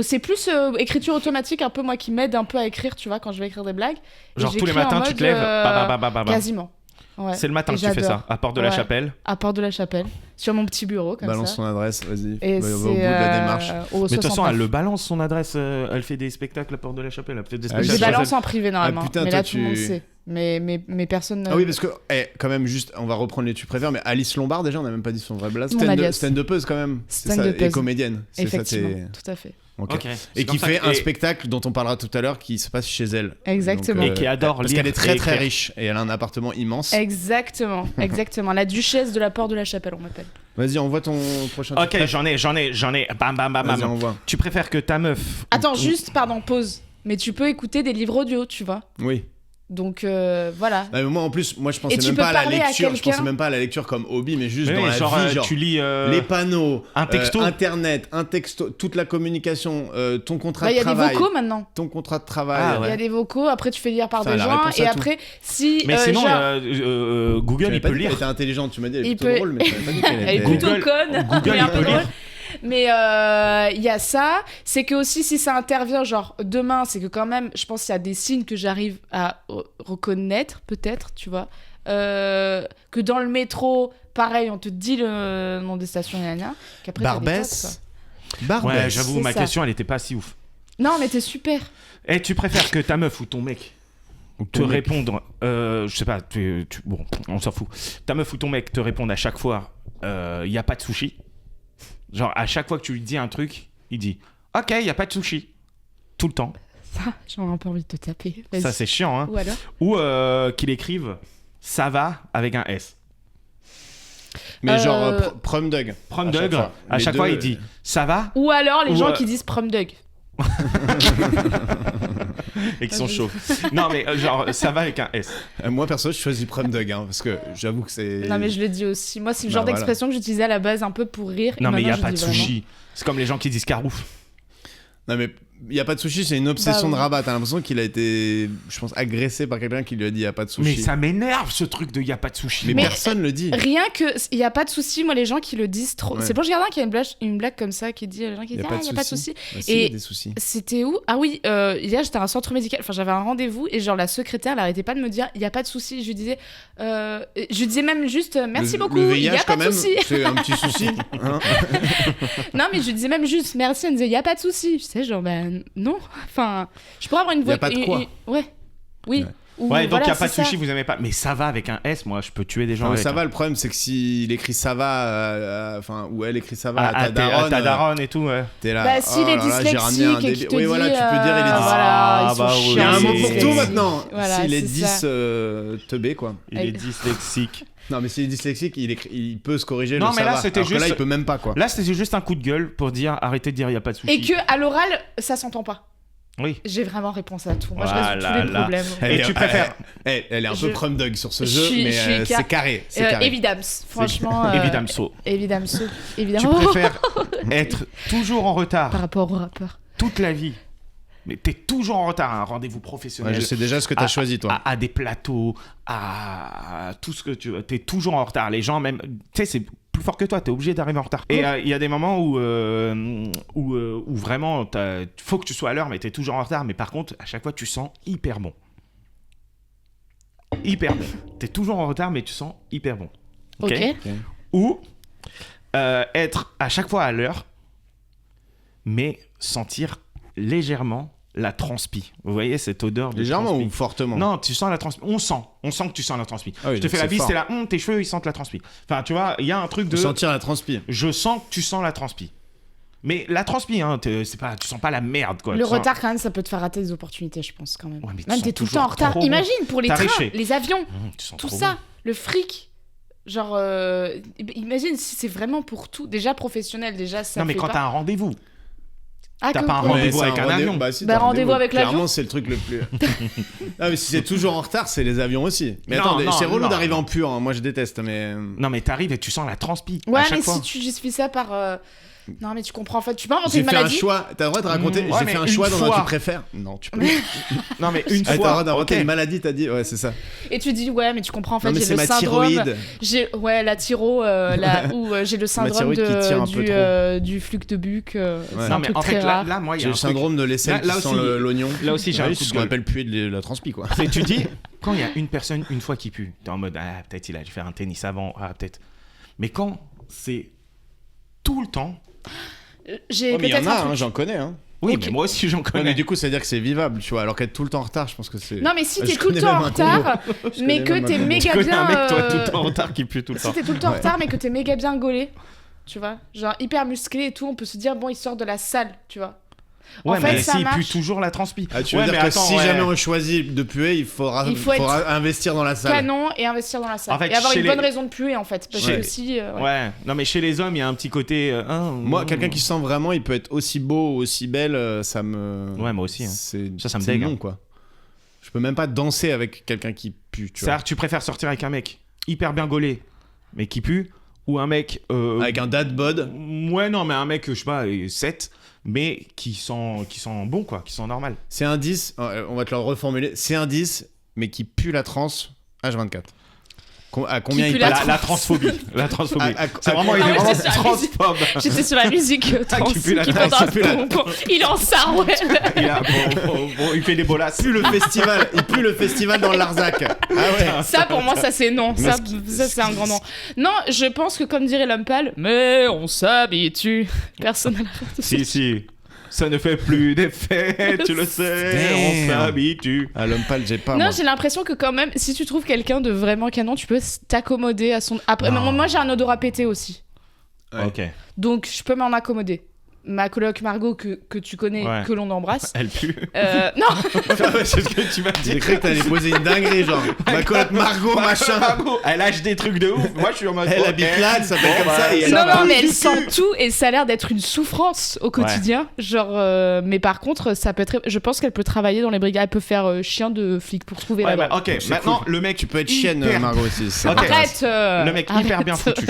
C'est plus écriture automatique, un peu moi qui m'aide un peu à écrire, tu vois, quand je vais écrire des blagues. Et Genre tous les j'écris en matins, tu mode, te lèves, bah. quasiment. Ouais. C'est le matin Et que tu fais j'adore. ça, à Porte de la Ouais. Chapelle. À Porte de la Chapelle, sur mon petit bureau comme Balance ça. son adresse, vas-y. Et Va c'est au bout de la démarche. au Mais de toute façon, 69. elle le balance son adresse, elle fait des spectacles à Porte de la Chapelle, elle fait des Ah, spectacles. Je les ça, balance en privé normalement, Ah, putain, mais toi, là tout le monde tu- sait. Mais personne. Ah oui, parce que, quand même, juste, on va reprendre les tu préfères, mais Alice Lombard, déjà, on n'a même pas dit son vrai blaze. Mon alias. Stand-upeuse, quand même. C'est ça, Stand-upeuse. et comédienne. C'est ça, Effectivement, t'es- tout à fait. Ok. Ok. Et C'est qui comme ça fait que- un et- spectacle dont on parlera tout à l'heure qui se passe chez elle. Exactement. Donc, Et qui adore parce lire qu'elle est très et très écrire. riche et elle a un appartement immense. Exactement, exactement. La duchesse de la Porte de la Chapelle, on m'appelle. Vas-y, envoie ton prochain Ok, truc. j'en ai. Bam, bam, bam, Vas-y, bam. envoie. Tu préfères que ta meuf. Attends, juste, pardon, pause. Mais tu peux écouter des livres audio, tu vois. Oui. Donc voilà. Ah, mais moi, en plus, moi, je pensais Et tu même peux pas à la parler à lecture. Je quelqu'un. pensais même pas à la lecture comme hobby, mais juste Mais dans oui, la genre, vie, genre. tu lis. Les panneaux, un texto. Internet, un texto, toute la communication, ton contrat Bah, il y de a des travail. vocaux maintenant. Ton contrat de travail. Ah, Il ouais. y a des vocaux, après tu fais lire par Putain, des la gens, réponse et à tout. après, si. Mais sinon, genre, Google, Tu il pas peut dit qu'elle lire. était intelligente, tu m'as dit, elle est Il plutôt peut- drôle, mais tu m'avais pas dit qu'elle Elle est était... plutôt Google- conne. Google, mais un il peu peut drôle. lire. Mais il y a ça, c'est que aussi si ça intervient genre demain, c'est que quand même, je pense qu'il y a des signes que j'arrive à reconnaître peut-être, tu vois, que dans le métro, pareil, on te dit le nom des stations, qu'après t'as des Barbès. potes, Barbès. Ouais, j'avoue, c'est ma ça. question, elle était pas si ouf. quoi. Non, mais t'es super. Et tu préfères que ta meuf ou ton mec te répondre, je sais pas, bon, on s'en fout. Ta meuf ou ton mec te répondent à chaque fois, y a pas de sushi. Genre, à chaque fois que tu lui dis un truc, il dit, ok, y a pas de sushi. Tout le temps. Ça, j'ai un peu envie de te taper. Vas-y. Ça, c'est chiant, hein. Ou alors Ou qu'il écrive, ça va avec un S. Mais genre, Euh, Prom Dog. Prom À chaque Dog, fois. à Les chaque fois, deux, il dit, ça va Ou alors les Ou, gens qui disent prom dog. et qui sont chauds. Non, mais genre, ça va avec un S. Moi, perso, je choisis Prom Dog, hein, parce que j'avoue que c'est... Non mais je le dis aussi. Moi, c'est le Bah, genre voilà. d'expression que j'utilisais à la base un peu pour rire. Non, et mais il y a maintenant, pas de je dis vraiment. sushi. C'est comme les gens qui disent carouf. Non, mais il y a pas de sushi, c'est une obsession Bah, de Rabat. T'as l'impression qu'il a été, je pense, agressé par quelqu'un qui lui a dit il y a pas de sushi. Mais ça m'énerve ce truc de y a pas de sushi. Mais moi. personne le dit. Rien que, il y a pas de souci. Moi, les gens qui le disent trop. Ouais. C'est Blanche Gardin qui a une blague comme ça qui dit les gens qui Il y disent a pas de il y a pas de souci. souci. Bah, si, il y a Et- des soucis. C'était où? Ah oui, hier j'étais à un centre médical. Enfin, j'avais un rendez-vous et genre la secrétaire, elle arrêtait pas de me dire il y a pas de souci. Je lui disais même juste merci Le- beaucoup. Le Il y VIH, a pas quand de même, souci. c'est un petit souci. Hein. Non, mais je lui disais même juste merci. Elle me disait il y a pas de souci. Je sais genre ben non. Enfin, je pourrais avoir une Y a voix. pas de quoi. Ouais. Oui. Ouais. Ou Ouais, donc voilà, y a pas de c'est ça. sushi, vous aimez pas. Mais ça va avec un S, moi, je peux tuer des gens Non, mais avec. ça va, le problème, c'est que s'il écrit ça va, enfin, ou elle écrit ça va À à ta daronne, ta daronne et tout, ouais. t'es là. Bah, s'il est oh là là, j'ai ramené un dyslexique et débile. qu'il te Oui, dit, voilà, tu peux dire il est dyslexique. voilà, ils sont bah oui. chiants, Il y a un mot les pour tout dyslexiques. maintenant. Voilà, S'il est c'est 10 ça. teubé, quoi. Il est dyslexique. Non, mais s'il est dyslexique, il peut se corriger. Non, le mais ça là, va. c'était Alors que là, juste- il peut même pas, quoi. Là, c'était juste un coup de gueule pour dire arrêtez de dire il y a pas de sushi. Et que à l'oral, ça s'entend pas. Oui. J'ai vraiment réponse à tout. Moi, je Ah résout là tous les là. problèmes. Et tu préfères Elle est un Je- peu prom dog sur ce je jeu, suis- mais je suis c'est carré. C'est carré. Évidemment, franchement. évidemment saut. Évidemment, Tu évidemment. préfères être toujours en retard Par rapport au rappeur. toute la vie. Mais t'es toujours en retard à un rendez-vous professionnel. Ouais, je sais déjà ce que t'as choisi, toi. À des plateaux, à tout ce que tu veux. T'es toujours en retard. Les gens, même. Tu sais, c'est plus fort que toi. T'es obligé d'arriver en retard. Et il y a des moments où vraiment, faut que tu sois à l'heure, mais t'es toujours en retard. Mais par contre, à chaque fois, tu sens hyper bon. Hyper bon. T'es toujours en retard, mais tu sens hyper bon. Ok. Ou être à chaque fois à l'heure, mais sentir légèrement la transpi. Vous voyez cette odeur de Légèrement transpi. ou fortement? Non, tu sens la transpi. On sent que tu sens la transpi. Ah oui, je te donc fais la c'est bise, fort. t'es là, tes cheveux ils sentent la transpi. Enfin, tu vois, il y a un truc de. Sentir la transpi. Je sens que tu sens la transpi. Mais la transpi, hein, c'est pas, tu sens pas la merde, quoi. Le Tu sens- retard, quand même, ça peut te faire rater des opportunités, je pense, quand même. Ouais, mais tu Même sens t'es tout le toujours temps en retard. trop bon. Imagine pour les T'as trains, riché. les avions, Tu sens tout trop ça, bon. le fric. Genre, imagine si c'est vraiment pour tout. Déjà professionnel, déjà ça Non, mais fait quand pas. t'as un rendez-vous, Ah, t'as que pas un quoi rendez-vous c'est avec un avion. Bah, si, Bah, t'as un rendez-vous avec l'avion. Clairement, c'est le truc le plus. Ah, mais si c'est toujours en retard, c'est les avions aussi. Mais Non, attends, non, c'est relou non. d'arriver en pur. Hein. Moi, je déteste, mais. Non, mais t'arrives et tu sens la transpi Ouais, à chaque mais fois. si tu justifies ça par. Non, mais tu comprends en fait. Tu peux inventer J'ai une fait un maladie. choix. T'as le droit de raconter. Ouais, J'ai mais fait un une choix dans un fois. tu préfères. Non, tu peux. Non, mais une Ah, t'as le fois. droit d'inventer ok. une maladie, t'as dit. Ouais, c'est ça. Et tu dis, ouais, mais tu comprends en fait, Non, mais j'ai c'est le ma syndrome. thyroïde. Ouais, la thyro, où j'ai le syndrome thyroïde qui tire un peu du flux de buc. C'est Ouais. un Non, mais truc en très fait, rare. là, moi, il y J'ai a le un truc. syndrome de l'aisselle Là qui sent aussi- l'oignon. Là aussi, j'ai un Oui, coup ce de qu'on gueule. appelle puer de la transpi, quoi. C'est tu dis, quand il y a une personne une fois qui pue, t'es en mode, ah, peut-être il a dû faire un tennis avant, ah, peut-être. Mais quand c'est tout le temps, J'ai Oh, mais il y en peut-être a, un truc. j'en connais. Hein. oui, Ok. mais moi aussi j'en Ouais, connais. mais du coup, ça veut dire que c'est vivable, tu vois. Alors qu'être tout le temps en retard, je pense que c'est. Non, mais si Je t'es tout le connais temps en même un combo. retard, Je mais connais que même un t'es combo. méga Tu connais un bien. mec, toi, tout le temps en retard qui pue tout le Si temps. t'es tout le temps en Ouais. retard, mais que t'es méga bien gaulé, tu vois, genre hyper musclé et tout, on peut se dire, bon, il sort de la salle, tu vois. Ouais, En fait, mais ça s'il pue marche. toujours la transpi. Ah, tu veux Ouais, dire mais que attends, si ouais. jamais on choisit de puer, il faudra investir dans la salle. Canon et investir dans la salle. En fait, et avoir chez une les- bonne raison de puer, en fait. Parce Chez- que si. Ouais. Ouais, non, mais chez les hommes, il y a un petit côté. Moi, quelqu'un qui sent vraiment, il peut être aussi beau, aussi belle, ça me. Ouais, moi aussi, hein. Ça me c'est dégue, non, hein. quoi. Je peux même pas danser avec quelqu'un qui pue, tu vois. C'est-à-dire, tu préfères sortir avec un mec hyper bien gaulé, mais qui pue, ou un mec. Avec un dad bod. Ouais, non, mais un mec, je sais pas, 7, mais qui sent bon, quoi, qui sent normal. C'est un 10, on va te le reformuler. C'est un 10, mais qui pue la trans H24. À combien pue il la passe La transphobie. La transphobie. C'est vraiment, il Ah est ouais, vraiment c'est sur la musique. transphobe. J'étais sur la musique trans qui pue la qui trans, porte un qui pue la- pompon. Il est en sarwell. Il fait des bolasses. Il pue le festival. Il pue le festival dans le Larzac. Ah ouais. Ça, pour moi, ça c'est non. Ça, c'est un grand non. Non, je pense que comme dirait l'homme pâle, mais on s'habitue. Personne n'a la fin de Si. Ça ne fait plus d'effet, tu le sais, on Damn. s'habitue. Ah, l'homme pâle, j'ai pas. Non, moi. j'ai l'impression que quand même, si tu trouves quelqu'un de vraiment canon, tu peux t'accommoder à son. Après, Non. moi j'ai un odorat pété aussi. Ouais. Ok. Donc je peux m'en accommoder. Ma coloc Margot, que tu connais, Ouais. que l'on embrasse. Elle pue. Non, C'est ce que tu m'as J'ai dit. cru que t'allais poser une dinguerie, genre. Ma coloc Margot, machin. Margot, elle lâche des trucs de ouf. Moi, je suis en mode. Elle ok. habite là, elle s'appelle comme ça. Et elle non, a- non, mais elle sent tout et ça a l'air d'être une souffrance au quotidien. Genre, mais par contre, ça peut être. Je pense qu'elle peut travailler dans les brigades. Elle peut faire chien de flic pour trouver Ouais, la bah, ok, maintenant, le mec. Tu peux être chienne, hyper- Margot aussi. c'est Ok. pas grave. Arrête Le mec hyper arrête. bien foutu.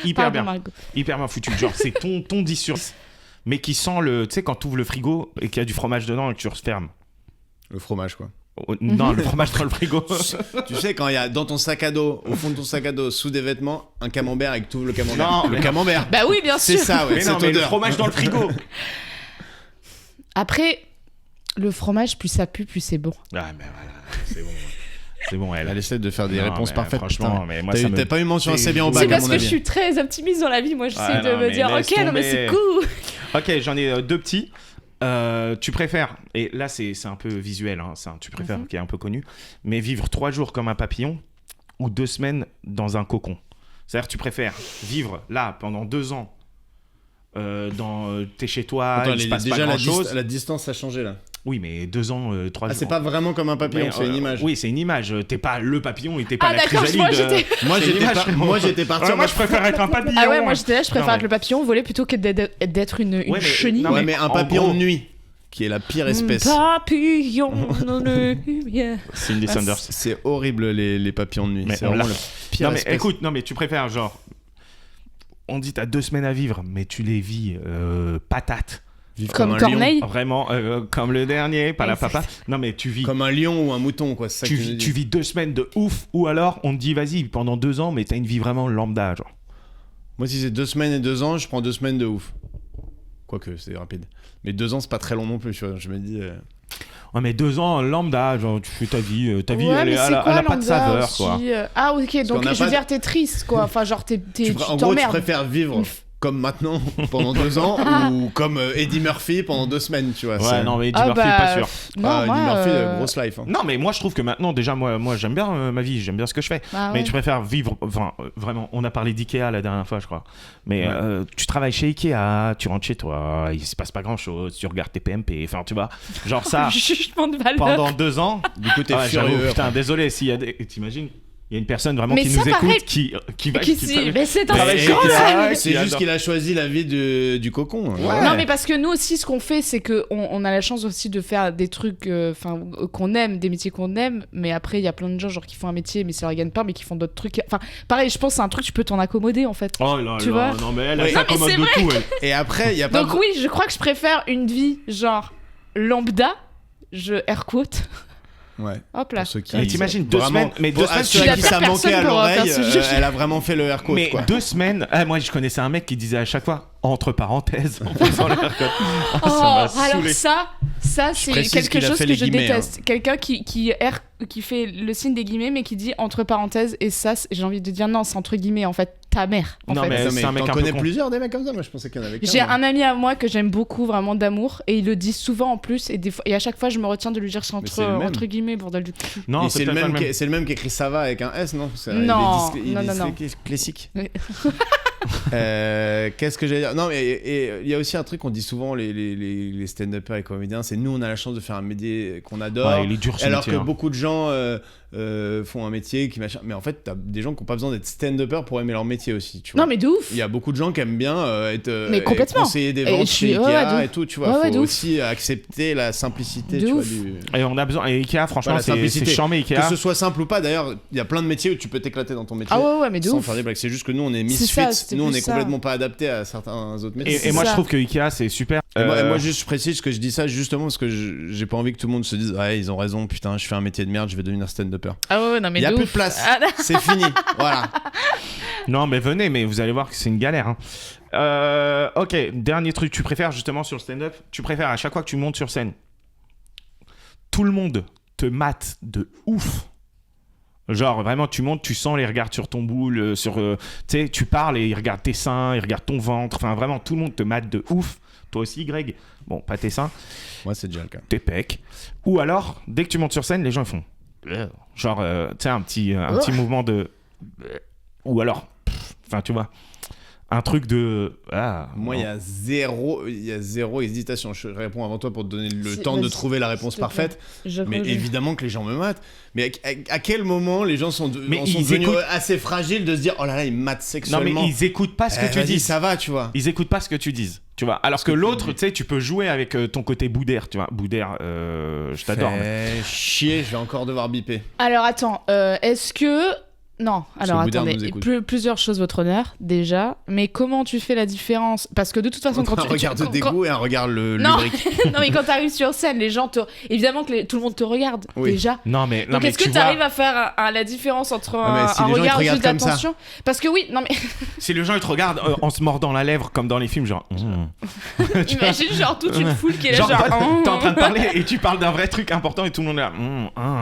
Hyper Pardon, bien. Margot. Hyper bien foutu. Genre, c'est ton 10 sur 10. Mais qui sent le. Tu sais, quand tu ouvres le frigo et qu'il y a du fromage dedans et que tu refermes. Le fromage, quoi. Non, le fromage dans le frigo. Tu sais, quand il y a dans ton sac à dos, au fond de ton sac à dos, sous des vêtements, un camembert et que tu ouvres le camembert. Non, le mais- camembert. Bah oui, bien C'est sûr. ça, ouais. Mais non, cette mais le odeur. fromage dans le frigo. Après, le fromage, plus ça pue, plus c'est bon. Ah, mais voilà, c'est bon. C'est bon, elle Elle essaie de faire des Non, réponses mais parfaites. franchement, putain. mais moi, T'as ça eu- me- T'as pas eu mention assez bien au C'est bac, à parce mon que je avis. suis très optimiste dans la vie. Moi, j'essaie Ouais, de non, me mais dire, laisse ok, non, mais c'est tomber. cool. Ok, j'en ai deux petits. Tu préfères, et là c'est un peu visuel, hein, tu préfères qui est un peu connu, mais vivre 3 jours comme un papillon ou 2 semaines dans un cocon. C'est-à-dire tu préfères vivre là pendant 2 ans, t'es chez toi, Attends, il se passe déjà pas la, grand-chose. la distance a changé là. Oui, mais 2 ans, 3 Ah, jours. c'est pas vraiment comme un papillon, Mais, c'est une image. Oui, c'est une image. T'es pas le papillon et t'es pas Ah, la d'accord, chrysalide. moi, j'étais- Moi C'est j'étais l'image, par- moi. moi, j'étais parti Ouais, en moi mode- je préfère être un papillon. Ah ouais, moi j'étais là, je préfère Non, être le papillon voler plutôt que d'être une Ouais, mais- chenille. non, Ouais, mais un en papillon gros- de nuit, qui est la pire espèce. Papillon de lumière. Cindy Sanders. C'est horrible les papillons de nuit. Mais C'est on vraiment l'a- la pire Non mais espèce. écoute, non mais tu préfères genre, on dit t'as 2 semaines à vivre, mais tu les vis patates. Vivre Comme un lion. Corneille. Vraiment, comme le dernier, pas la Exact. papa. Non mais tu vis, Comme un lion ou un mouton, quoi. C'est ça tu, que je vis veux tu dire. vis 2 semaines de ouf, ou alors on te dit vas-y pendant 2 ans, mais t'as une vie vraiment lambda genre. Moi, si c'est 2 semaines et 2 ans, je prends 2 semaines de ouf. Quoique, c'est rapide. Mais 2 ans, c'est pas très long non plus, tu vois. Je me dis. Ouais mais 2 ans lambda, genre tu fais ta vie Ouais, elle, mais est- c'est elle a- quoi elle a pas de lambda saveur aussi, quoi. Ah, ok, donc qu'on a je veux pas dire, t'es triste quoi. Enfin, genre, tu En gros, tu t'emmerdes. préfères vivre comme maintenant pendant 2 ans ou comme Eddie Murphy pendant 2 semaines, tu vois. Ouais c'est- non mais Eddie Ah, Murphy bah, pas sûr. Non, Ah, moi, Eddie Murphy, grosse life. Hein. Non mais moi je trouve que maintenant déjà moi j'aime bien ma vie, j'aime bien ce que je fais. bah Mais ouais. tu préfères vivre, enfin vraiment, on a parlé d'Ikea la dernière fois je crois. Mais Ouais. tu travailles chez Ikea, tu rentres chez toi, il se passe pas grand chose, tu regardes tes PMP, enfin tu vois, genre ça Jugement de valeur. pendant 2 ans. Du coup, t'es Ah, j'avoue, furieux. putain désolé s'il y a des... T'imagines Il y a une personne vraiment Mais qui ça, nous pareil, écoute, qui va... Mais c'est un Mais scandale. c'est juste qu'il a choisi la vie du cocon. Non, mais parce que nous aussi, ce qu'on fait, c'est qu'on a la chance aussi de faire des trucs qu'on aime, des métiers qu'on aime, mais après, il y a plein de gens genre, qui font un métier, mais ça leur gagne pas, mais qui font d'autres trucs. Enfin, pareil, je pense que c'est un truc, tu peux t'en accommoder en fait. Oh là Tu là, vois non mais elle Oui. s'accommode Non, de mais c'est tout, elle. Et après, il y a pas. Donc, oui, je crois que je préfère une vie genre lambda, je air quote. Ouais. Hop là. Pour ceux qui. Mais t'imagines 2 Vraiment, semaines, mais 2 pour semaines, ceux tu à qui l'as ça fait manquait à personne pour l'oreille, faire ce jeu. elle a vraiment fait le air quote, mais quoi. 2 semaines. Moi, je connaissais un mec qui disait à chaque fois entre parenthèses en faisant l'air quote. Oh, Ça m'a alors saoulé. ça c'est précise quelque qu'il a chose fait que les je guillemets, déteste. Quelqu'un qui fait le signe des guillemets, mais qui dit entre parenthèses, et ça, j'ai envie de dire non, c'est entre guillemets, en fait, ta mère. En Non, fait. mais Attends, c'est un mec t'en un peu connais con. plusieurs des mecs comme ça? Moi, je pensais qu'il y en avait qu'un. J'ai moi. un ami à moi que j'aime beaucoup, vraiment d'amour, et il le dit souvent en plus, et à chaque fois, je me retiens de lui dire c'est c'est le même. entre guillemets, bordel du cul. Non, Et c'est le même c'est le même qui écrit ça va avec un S, non? Non, il non, est non, non. classique. Oui. Qu'est-ce que j'allais dire? Non, mais et il y a aussi un truc qu'on dit souvent, les stand-uppers et comédiens, c'est nous, on a la chance de faire un métier qu'on adore. Ouais, il est dur ce Alors métier, que hein. beaucoup de gens font un métier qui machin. Mais en fait, t'as des gens qui n'ont pas besoin d'être stand-uppers pour aimer leur métier aussi. Tu vois. Non, mais de ouf. Il y a beaucoup de gens qui aiment bien être Mais complètement. conseiller des Et ventes je chez suis- ouais, Ikea de ouf. et tout. Tu vois, Ouais, de faut ouf. aussi accepter la simplicité. De Tu vois, ouf. Et on a besoin. Et Ikea, franchement, Voilà, c'est simplicité. charmé Que Ikea. ce soit simple ou pas, d'ailleurs, il y a plein de métiers où tu peux t'éclater dans ton métier. Ah ouais, mais de sans ouf. faire des blagues. C'est juste que nous, on est C'est misfits. ça, c'était Nous, on plus est ça. complètement pas adaptés à certains autres métiers. Et moi, je ça. trouve que Ikea, c'est super. Et moi, juste, je précise que je dis ça justement parce que j'ai pas envie que tout le monde se dise ouais, ils ont raison, putain, je fais un métier de merde, je vais devenir stand-upper. Ah ouais, non, mais Il y a de plus ouf. de place. Ah, non. C'est fini. Voilà. Non, mais venez, mais vous allez voir que c'est une galère. Hein. Ok, dernier truc. Tu préfères justement sur le stand-up, tu préfères à chaque fois que tu montes sur scène, tout le monde te mate de ouf. Genre vraiment, tu montes, tu sens les regards sur ton boule, tu sais, tu parles et ils regardent tes seins, ils regardent ton ventre. Enfin, vraiment, tout le monde te mate de ouf. Toi aussi, Greg. Bon, pas tes seins, Moi, c'est déjà le cas. tes pecs. Ou alors, dès que tu montes sur scène, les gens ils font genre, tu sais, un petit mouvement de. Ou alors, enfin, tu vois, un truc de. Moi, il y a zéro hésitation. Je réponds avant toi pour te donner le temps de Vas-y, trouver la réponse s'il te plaît. parfaite. Je Mais reviens. évidemment que les gens me matent. Mais à quel moment les gens sont Mais sont ils devenus écoutent- assez fragiles de se dire oh là là, ils me matent Non, sexuellement. mais ils écoutent pas ce que tu vas-y, dis. ça va, tu vois. Ils écoutent pas ce que tu dises, tu vois. Alors que l'autre, tu sais, tu peux jouer avec ton côté boudère, tu vois. Boudère, je t'adore. mais- Fais chier, je vais encore devoir biper. Alors attends, est-ce que... Non, alors que Boudin attendez, nous écoute. plusieurs choses, votre honneur, déjà. Mais comment tu fais la différence? Parce que de toute façon, quand un tu... regard de quand- dégoût et un regard Non. lubrique. non, mais quand t'arrives sur scène, les gens te... Évidemment que tout le monde te regarde, Oui. déjà. Non, mais, non, Donc mais est-ce que tu tu vois, arrives à faire la différence entre mais si un les gens, ils te regard regardent juste comme ça. d'attention? Parce que oui, non mais si les gens ils te regardent en se mordant la lèvre comme dans les films, genre. imagine genre toute une foule qui est là Genre, genre... t'es en train de parler et tu parles d'un vrai truc important et tout le monde est là.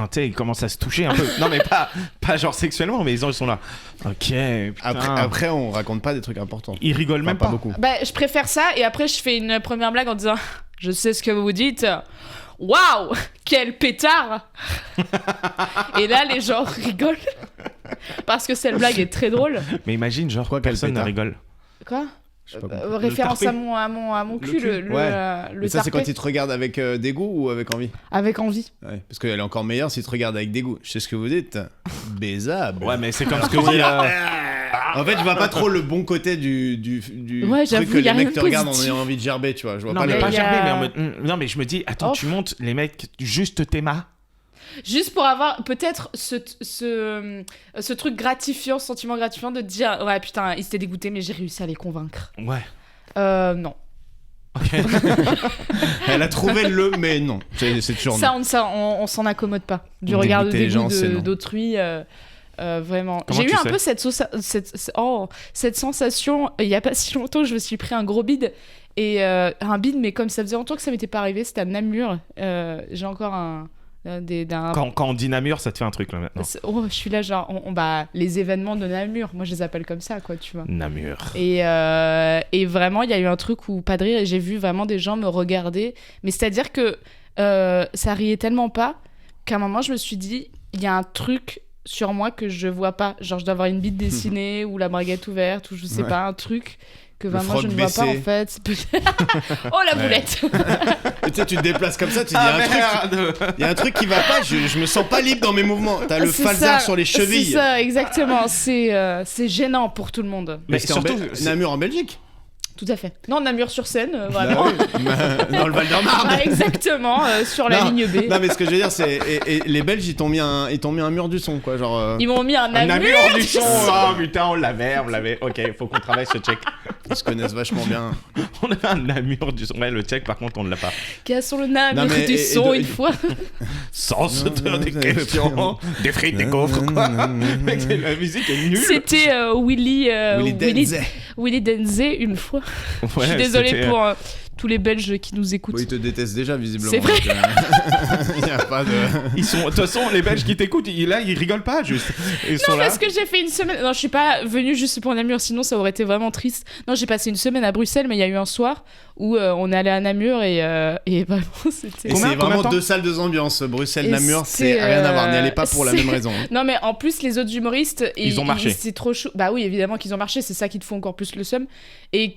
Tu sais, ils commencent à se toucher un peu. Non, mais pas genre sexuellement, mais les gens ils sont là. Ok, putain. Après, on raconte pas des trucs importants. Ils rigolent Enfin, même pas pas. beaucoup. Bah, je préfère ça, et après, je fais une première blague en disant je sais ce que vous dites. Waouh, quel pétard. Et là, les gens rigolent. Parce que cette blague est très drôle. Mais imagine, genre, Quoi, quel personne ne pétard rigole. Quoi Je sais pas compris. Référence tarpé. à mon cul, cul. le Ouais. Mais ça, c'est tarpé. quand ils te regardent avec dégoût ou avec envie? Avec envie. Ouais. Parce qu'elle est encore meilleure s'ils te regardent avec dégoût. Je sais ce que vous dites. Baisable. Ouais, mais c'est comme ce que dit. En fait, je vois pas trop le bon côté du Ouais, truc j'avoue, que y a les rien mecs de te regardent en positif. ayant envie de gerber, tu vois. Je vois Non, pas mais le. pas y a- gerber, mais en mode. Non, mais je me dis, attends, Oh. tu montes, les mecs, juste t'aimas. Juste pour avoir peut-être ce truc gratifiant, ce sentiment gratifiant de te dire ouais, putain, ils étaient dégoûtés, mais j'ai réussi à les convaincre. Ouais. Non. Elle a trouvé le, mais non. C'est toujours non. On s'en accommode pas. Du Dégoûter regard de les gens, dégoût c'est non. d'autrui. Vraiment. Comment J'ai eu tu un sais peu cette sensation il y a pas si longtemps. Je me suis pris un gros bide et un bide, mais comme ça faisait longtemps que ça m'était pas arrivé, c'était à Namur. J'ai encore un Quand on dit Namur, ça te fait un truc là maintenant. Oh, je suis là genre les événements de Namur. Moi, je les appelle comme ça, quoi, tu vois. Namur. Et vraiment, il y a eu un truc où pas de rire et j'ai vu vraiment des gens me regarder. Mais c'est-à-dire que ça riait tellement pas qu'à un moment, je me suis dit, il y a un truc sur moi que je vois pas. Genre, je dois avoir une bite dessinée ou la braguette ouverte ou je sais Ouais. pas, un truc que Le vraiment je frog ne vois pas baissé. en fait. C'est oh la Ouais. boulette. Tu sais, tu te déplaces comme ça, tu dis Ah il y a un truc qui va pas, je me sens pas libre dans mes mouvements. T'as le C'est falzar ça, sur les chevilles. C'est ça, exactement. C'est gênant pour tout le monde. Mais C'était en surtout, Namur en Belgique. Tout à fait. Non, Namur-sur-Seine, Bah vraiment. oui, dans le Val-de-Marne. Ah, exactement, sur la Non, ligne B. Non mais ce que je veux dire c'est et les Belges ils t'ont mis un mur du son quoi genre Ils m'ont mis un Un Namur. Namur du son. Oh putain, on l'avait. Ok, faut qu'on travaille ce check. ils se connaissent vachement bien. On avait un Namur du son. Ouais, le check, par contre, on ne l'a pas. Cassons le Namur Non, mais- du et son de- une fois. Sans se des questions, des frites, des gaufres, quoi. Mec, la musique est nulle. C'était Denze. Willy Denze une fois. Ouais, Je suis désolée c'était, pour tous les Belges qui nous écoutent. Bon, ils te détestent déjà visiblement. C'est vrai. donc, il y a pas de Ils sont, de toute façon, les Belges qui t'écoutent, là, ils rigolent pas, juste. Ils sont Non, là. parce que j'ai fait une semaine. Non, je suis pas venue juste pour Namur, sinon ça aurait été vraiment triste. Non, j'ai passé une semaine à Bruxelles, mais il y a eu un soir où on est allé à Namur et vraiment c'était. Et Combien c'est de vraiment temps deux salles, deux ambiances. Bruxelles, Et Namur, c'était, c'est rien à voir. N'y allez pas pour la c'est- même raison. Non, mais en plus, les autres humoristes, Ils ont marché. C'est trop chaud. Bah oui, évidemment qu'ils ont marché, c'est ça qui te fait encore plus le seum. Et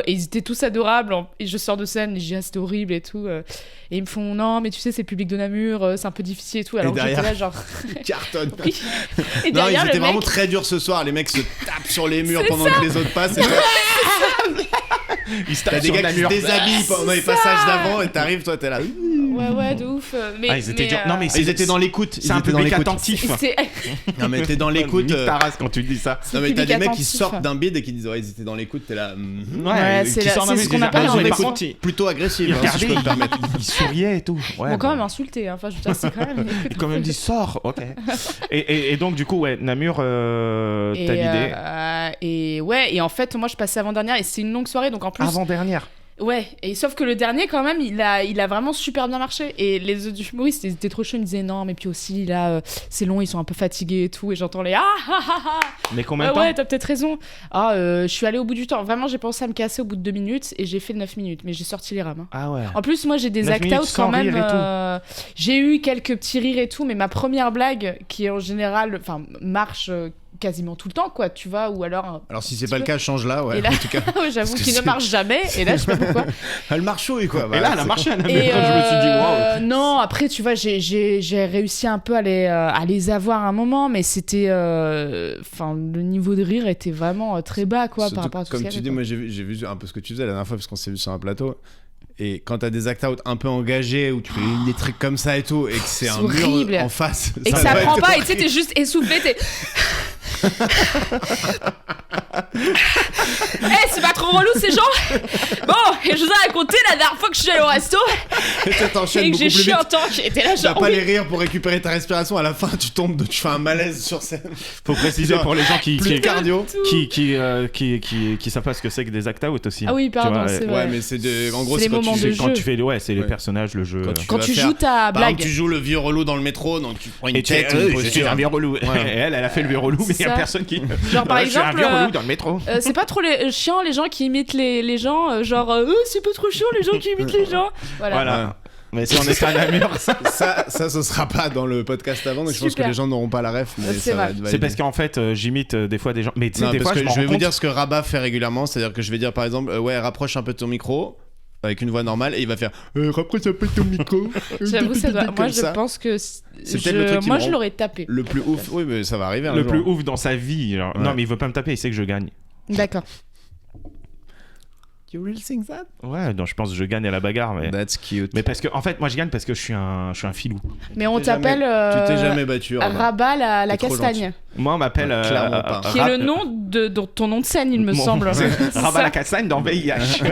ils étaient tous adorables. Et je sors de scène, et je dis, ah, c'était horrible et tout. Et ils me font, non, mais tu sais, c'est le public de Namur, c'est un peu difficile et tout. Alors que j'étais derrière- là, genre. Cartonne. Oui. Et Non, derrière, ils étaient le vraiment mec. très durs ce soir. Les mecs se tapent sur les murs C'est pendant que les autres passent. Et Ils se t'as tapent des sur gars qui se Namur. déshabillent pendant les passages d'avant et t'arrives, toi, t'es là. Ouais, de ouf. Mais, Ah, ils étaient durs. Non, mais Ils étaient dans l'écoute. C'est un public attentif. c'est- Non, mais t'es dans l'écoute. Nique ta race quand tu dis ça. Non, mais t'as public des mecs qui attentif. sortent d'un bide et qui disent, ouais, ils étaient dans l'écoute. T'es là. Ouais, c'est qui la- sortent c'est d'un ce bus, qu'on ils appelle disent, un ah, mais vrai par con. contre, Plutôt agressive, ils hein, si je peux me regardaient, permettre. ils souriaient et tout. Ouais, Bon, quand bon. même insulté, hein. Enfin, je veux dire, c'est quand même. Et quand même dit sors, ok. Et donc, du coup, ouais, Namur, t'as l'idée. Et ouais, et en fait, moi je passais avant-dernière et c'est une longue soirée, donc en plus. Avant-dernière. Ouais, et sauf que le dernier, quand même, il a vraiment super bien marché. Et les autres humoristes, ils étaient trop chauds, ils me disaient non, mais puis aussi, là, c'est long, ils sont un peu fatigués et tout. Et j'entends les Mais combien de temps ouais, t'as peut-être raison. Je suis allée au bout du temps. Vraiment, j'ai pensé à me casser au bout de 2 minutes et j'ai fait 9 minutes, mais j'ai sorti les rames. Hein. Ah ouais. En plus, moi j'ai des 9 act-out minutes sans quand même. rire et tout. J'ai eu quelques petits rires et tout, mais ma première blague, qui en général marche quasiment tout le temps, quoi, tu vois, ou alors. Alors, si c'est pas le cas, change-la, ouais. Et là- En tout cas, Ouais, j'avoue Parce que qu'il ne c'est- marche jamais, et là je sais pas pourquoi. elle marche oui, quoi. Et là, elle a c'est- marché à Namur. Et Je me suis dit, waouh. non, après, tu vois, j'ai réussi un peu à les avoir à un moment, mais c'était. Enfin, le niveau de rire était vraiment très bas, quoi, Surtout par rapport à tout comme ce qu'il y tu avait, dis, quoi. moi j'ai vu un peu ce que tu faisais la dernière fois parce qu'on s'est vu sur un plateau. Et quand t'as des act-out un peu engagés où tu fais des trucs comme ça et tout, et que c'est C'est un horrible. mur en face, Et que ça doit prend être pas, et tu sais, horrible. t'es juste essoufflé, t'es. C'est pas trop relou ces gens. Bon, et je vous ai raconté la dernière fois que je suis allée au resto Et toi, t'enchaînes et que beaucoup j'ai plus chié vite. un temps, j'étais là T'as genre. pas oui. les rires pour récupérer ta respiration, à la fin tu tombes, tu fais un malaise sur scène. Faut préciser Genre, pour les gens Plus de cardio. qui savent pas ce que c'est que des act-out aussi. Ah oui, Tu pardon, vois, c'est ouais. vrai. Ouais, mais c'est de. En gros, C'est c'est les quand moments tu de C'est quand jeu. tu fais les Ouais. personnages, le jeu. Quand vas tu faire- joues ta Par blague. exemple, tu joues le vieux relou dans le métro, donc tu prends une Et tu tête, une je suis posture. un vieux relou. Ouais. Et elle a fait le vieux relou, mais il y a ça. personne qui. Genre, par Ouais, je suis un exemple, vieux relou dans le métro. C'est pas trop chiant les gens qui imitent les gens, c'est pas trop chiant les gens qui imitent les gens. Voilà. Voilà. Mais si on était à Namur, Ça, ce sera pas dans le podcast avant, donc je pense que Super. les gens n'auront pas la ref, mais C'est ça va vrai. être c'est validé. parce qu'en fait, j'imite des fois des gens. Mais tu sais, Non, des parce fois, que je me je vais rends vous compte. dire ce que Rabat fait régulièrement, c'est-à-dire que je vais dire par exemple, ouais, rapproche un peu ton micro avec une voix normale et il va faire rapproche un peu ton micro. J'avoue, ça doit. Comme Moi, je ça. pense que. C'est peut-être le truc qui Moi, me je rend- l'aurais tapé. Le plus ouf, oui, mais ça va arriver un Le jour. plus ouf dans sa vie. Alors, Ouais. Non, mais il veut pas me taper, il sait que je gagne. D'accord. You really think that? Ouais, non, je pense que je gagne à la bagarre. That's cute. Mais parce que, en fait, moi, je gagne parce que je suis un filou. Mais on t'es jamais- t'appelle. Tu t'es jamais battu, Rabat. Rabat la T'es trop castagne. Moi, on m'appelle. Ouais, clairement pas. Qui est le nom de ton nom de scène, il me Mon- semble. c'est C'est Rabat ça. la castagne dans VIH.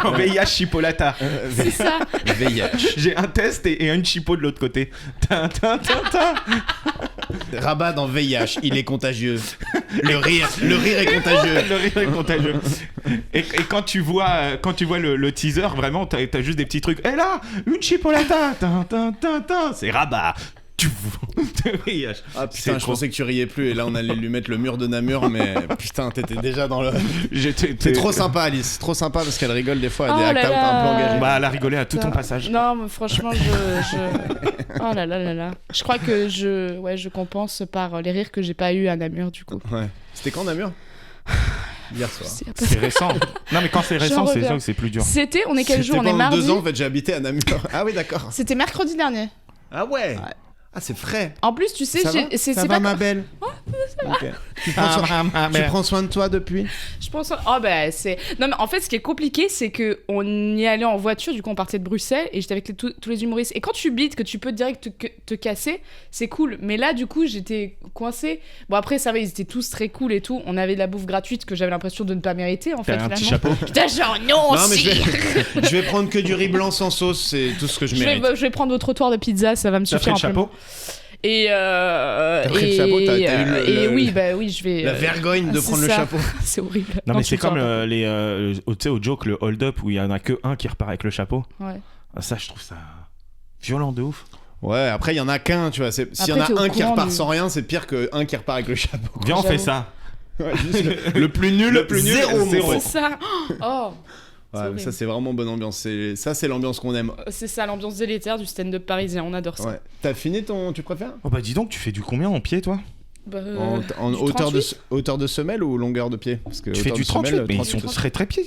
Dans VIH Chipolata. C'est ça. VIH. J'ai un test et une chipo de l'autre côté. Tin, tin, tin, tin. Rabat dans VIH, il est contagieux. Le rire est contagieux. Le rire est contagieux. Et quand tu vois le teaser, vraiment, t'as juste des petits trucs. Et là, une chipolata. Tin, tin, tin, tin. C'est Rabat. Tu VIH. Ah C'est putain, je trop- pensais que tu riais plus et là on allait lui mettre le mur de Namur, mais putain, t'étais déjà dans le. T'es T'es trop sympa, Alice. Trop sympa parce qu'elle rigole des fois à des Oh là act-out un peu là. engagés. Bah, elle a rigolé à tout ton passage. Non, mais franchement, Oh là là là là. Je crois que je compense par les rires que j'ai pas eu à Namur, du coup. Ouais. C'était quand Namur? Hier soir. C'est récent. Non, mais quand c'est récent, c'est reviens. sûr que c'est plus dur. C'était, on est quel jour? On est pendant mardi. 2 ans, en fait, j'ai habité à Namur. Ah oui, d'accord. C'était mercredi dernier. Ah ouais. Ah, c'est frais. En plus, tu sais, Ça va, c'est ça va pas. ma belle. Ok. Tu prends soin de toi depuis? Je pense. Oh, bah, c'est. Non, mais en fait, ce qui est compliqué, c'est que on y allait en voiture, du coup, on partait de Bruxelles et j'étais avec tous les humoristes. Et quand tu bites, que tu peux direct te casser, c'est cool. Mais là, du coup, j'étais coincée. Bon, après, ça va, ils étaient tous très cool et tout. On avait de la bouffe gratuite que j'avais l'impression de ne pas mériter, en fait. T'as un petit finalement. chapeau. Putain, genre, non, Non, mais si. je vais prendre que du riz blanc sans sauce, c'est tout ce que je mérite. Je vais prendre au trottoir de pizza, ça va me T'as pris suffire le chapeau? Et pris le chapeau, t'as eu et oui, bah oui, je vais. La vergogne de c'est prendre le ça. chapeau. C'est horrible. Non, mais tu c'est le sors comme pas. tu sais, au joke, le hold-up où il y en a que un qui repart avec le chapeau. Ouais. Ah, ça, je trouve ça violent de ouf. Ouais, après, il y en a qu'un, tu vois. S'il y en Après, t'es a au un qui courant repart du- sans rien, c'est pire qu'un qui repart avec le chapeau. Viens, on fait J'avoue. ça. Ouais, juste le plus nul, zéro. mon zéro. pote. C'est ça. Oh. Ouais, mais horrible. ça, c'est vraiment bonne ambiance. Ça, c'est l'ambiance qu'on aime. C'est ça, l'ambiance délétère du stand-up parisien. On adore ça. Ouais. T'as fini ton. Tu préfères Oh, bah dis donc, tu fais du combien en pied, toi? Bah, En du hauteur de semelle ou longueur de pied? Parce que Tu fais hauteur du de semelle, 38, mais ils 38. sont très très pieds.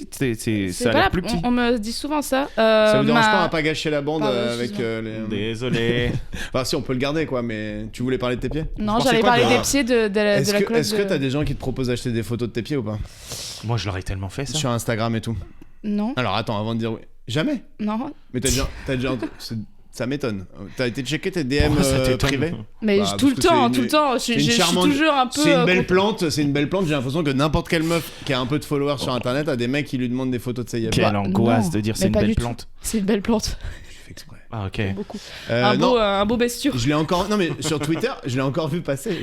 Ça a voilà, l'air plus petit. on me dit souvent ça. Ça vous dérange ma- pas, on va pas gâcher la bande Pardon, avec les. Désolé. Enfin, si, on peut le garder, quoi, mais tu voulais parler de tes pieds? Non, pensais j'allais quoi parler de- des pieds de la Est-ce que cloche est-ce que t'as des gens qui te proposent d'acheter des photos de tes pieds ou pas? Moi, je l'aurais tellement fait, ça. Sur Instagram et tout. Non, Alors attends, avant de dire oui. Jamais? non. Mais t'as déjà ça m'étonne. T'as été checker tes DM Pourquoi ça t'étonne privés? Mais Bah, tout le parce que temps, c'est tout le temps. c'est une Je suis charmante- toujours un peu. C'est une belle plante, j'ai l'impression que n'importe quelle meuf qui a un peu de followers sur internet a des mecs qui lui demandent des photos de ses yeux. Quelle Bah, angoisse non, de dire mais c'est une pas belle du tout. plante. C'est une belle plante. Je fais exprès. Ah, ok. Beaucoup. Non, Un beau bestiau. je l'ai encore. Non, mais sur Twitter, je l'ai encore vu passer.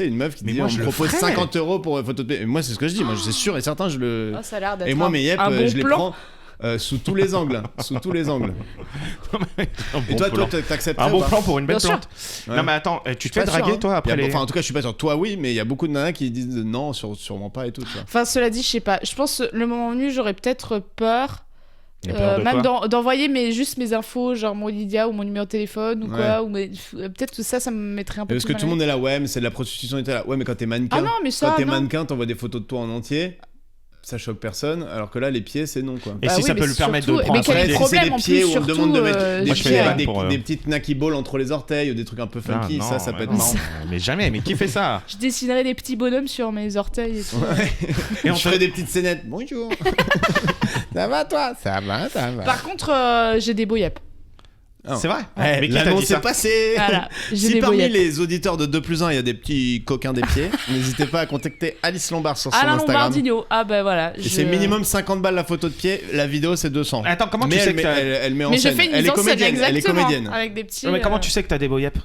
Une meuf qui Mais dit moi, on je me le propose ferais. 50 € pour une photo de pied. Et moi, c'est ce que je dis. Moi, c'est sûr et certain, je le. Ah, ça a l'air d'être Et moi, un- mes yep, un bon je les plan. prends sous tous les angles. Sous tous les angles. Un Et bon toi, plan. t'accepterais Un ou bon pas? plan pour une belle Bien sûr. plante. Ouais. Non, mais attends, tu te fais Pas sûr, draguer, hein. toi, après les. Enfin, en tout cas, je suis pas sûr. Toi, oui, mais il y a beaucoup de nanas qui disent non, sûrement pas et tout. Tu vois. Enfin, cela dit, je sais pas. Je pense le moment venu, j'aurais peut-être peur. Il y a peur de Même quoi d'envoyer juste mes infos, genre mon Lydia ou mon numéro de téléphone ou Ouais. quoi. Peut-être que ça me mettrait un peu Parce plus que tout le mal à monde est là, ouais, mais c'est de la prostitution et t'es là. Ouais, mais quand t'es mannequin, Ah non, mais ça, quand t'es non. mannequin, t'envoies des photos de toi en entier, ça choque personne. Alors que là, les pieds, c'est non, quoi. Et Bah si oui, ça mais peut lui permettre de surtout- prendre mais quel est un le si pied. c'est problème des en pieds plus, où on me surtout, demande de mettre des Moi, je fais pieds, des vannes pour, des petites knacky balls entre les orteils ou des trucs un peu funky, Ah, ça non, peut être non, marrant. Mais jamais, mais qui fait ça? Je dessinerais des petits bonhommes sur mes orteils et tout. Et on ferait des petites scénettes. Bonjour. Ça va, toi? Ça va. Par contre, j'ai des beaux yep. C'est vrai? Mais qui t'a dit l'annonce ça? est passée. Voilà, j'ai Si des beaux parmi yep. les auditeurs de 2+1, il y a des petits coquins des pieds, n'hésitez pas à contacter Alice Lombard sur son Alain Instagram. Lombardino. Ah bah voilà. Et c'est minimum 50 balles la photo de pied, la vidéo c'est 200. Attends, comment Mais tu sais elle, que t'as- elle met en Mais j'ai scène. fait une Elle mise est en scène, comédienne. Elle est exactement. comédienne. Avec des petits. Non, mais comment tu sais que t'as des beaux yep?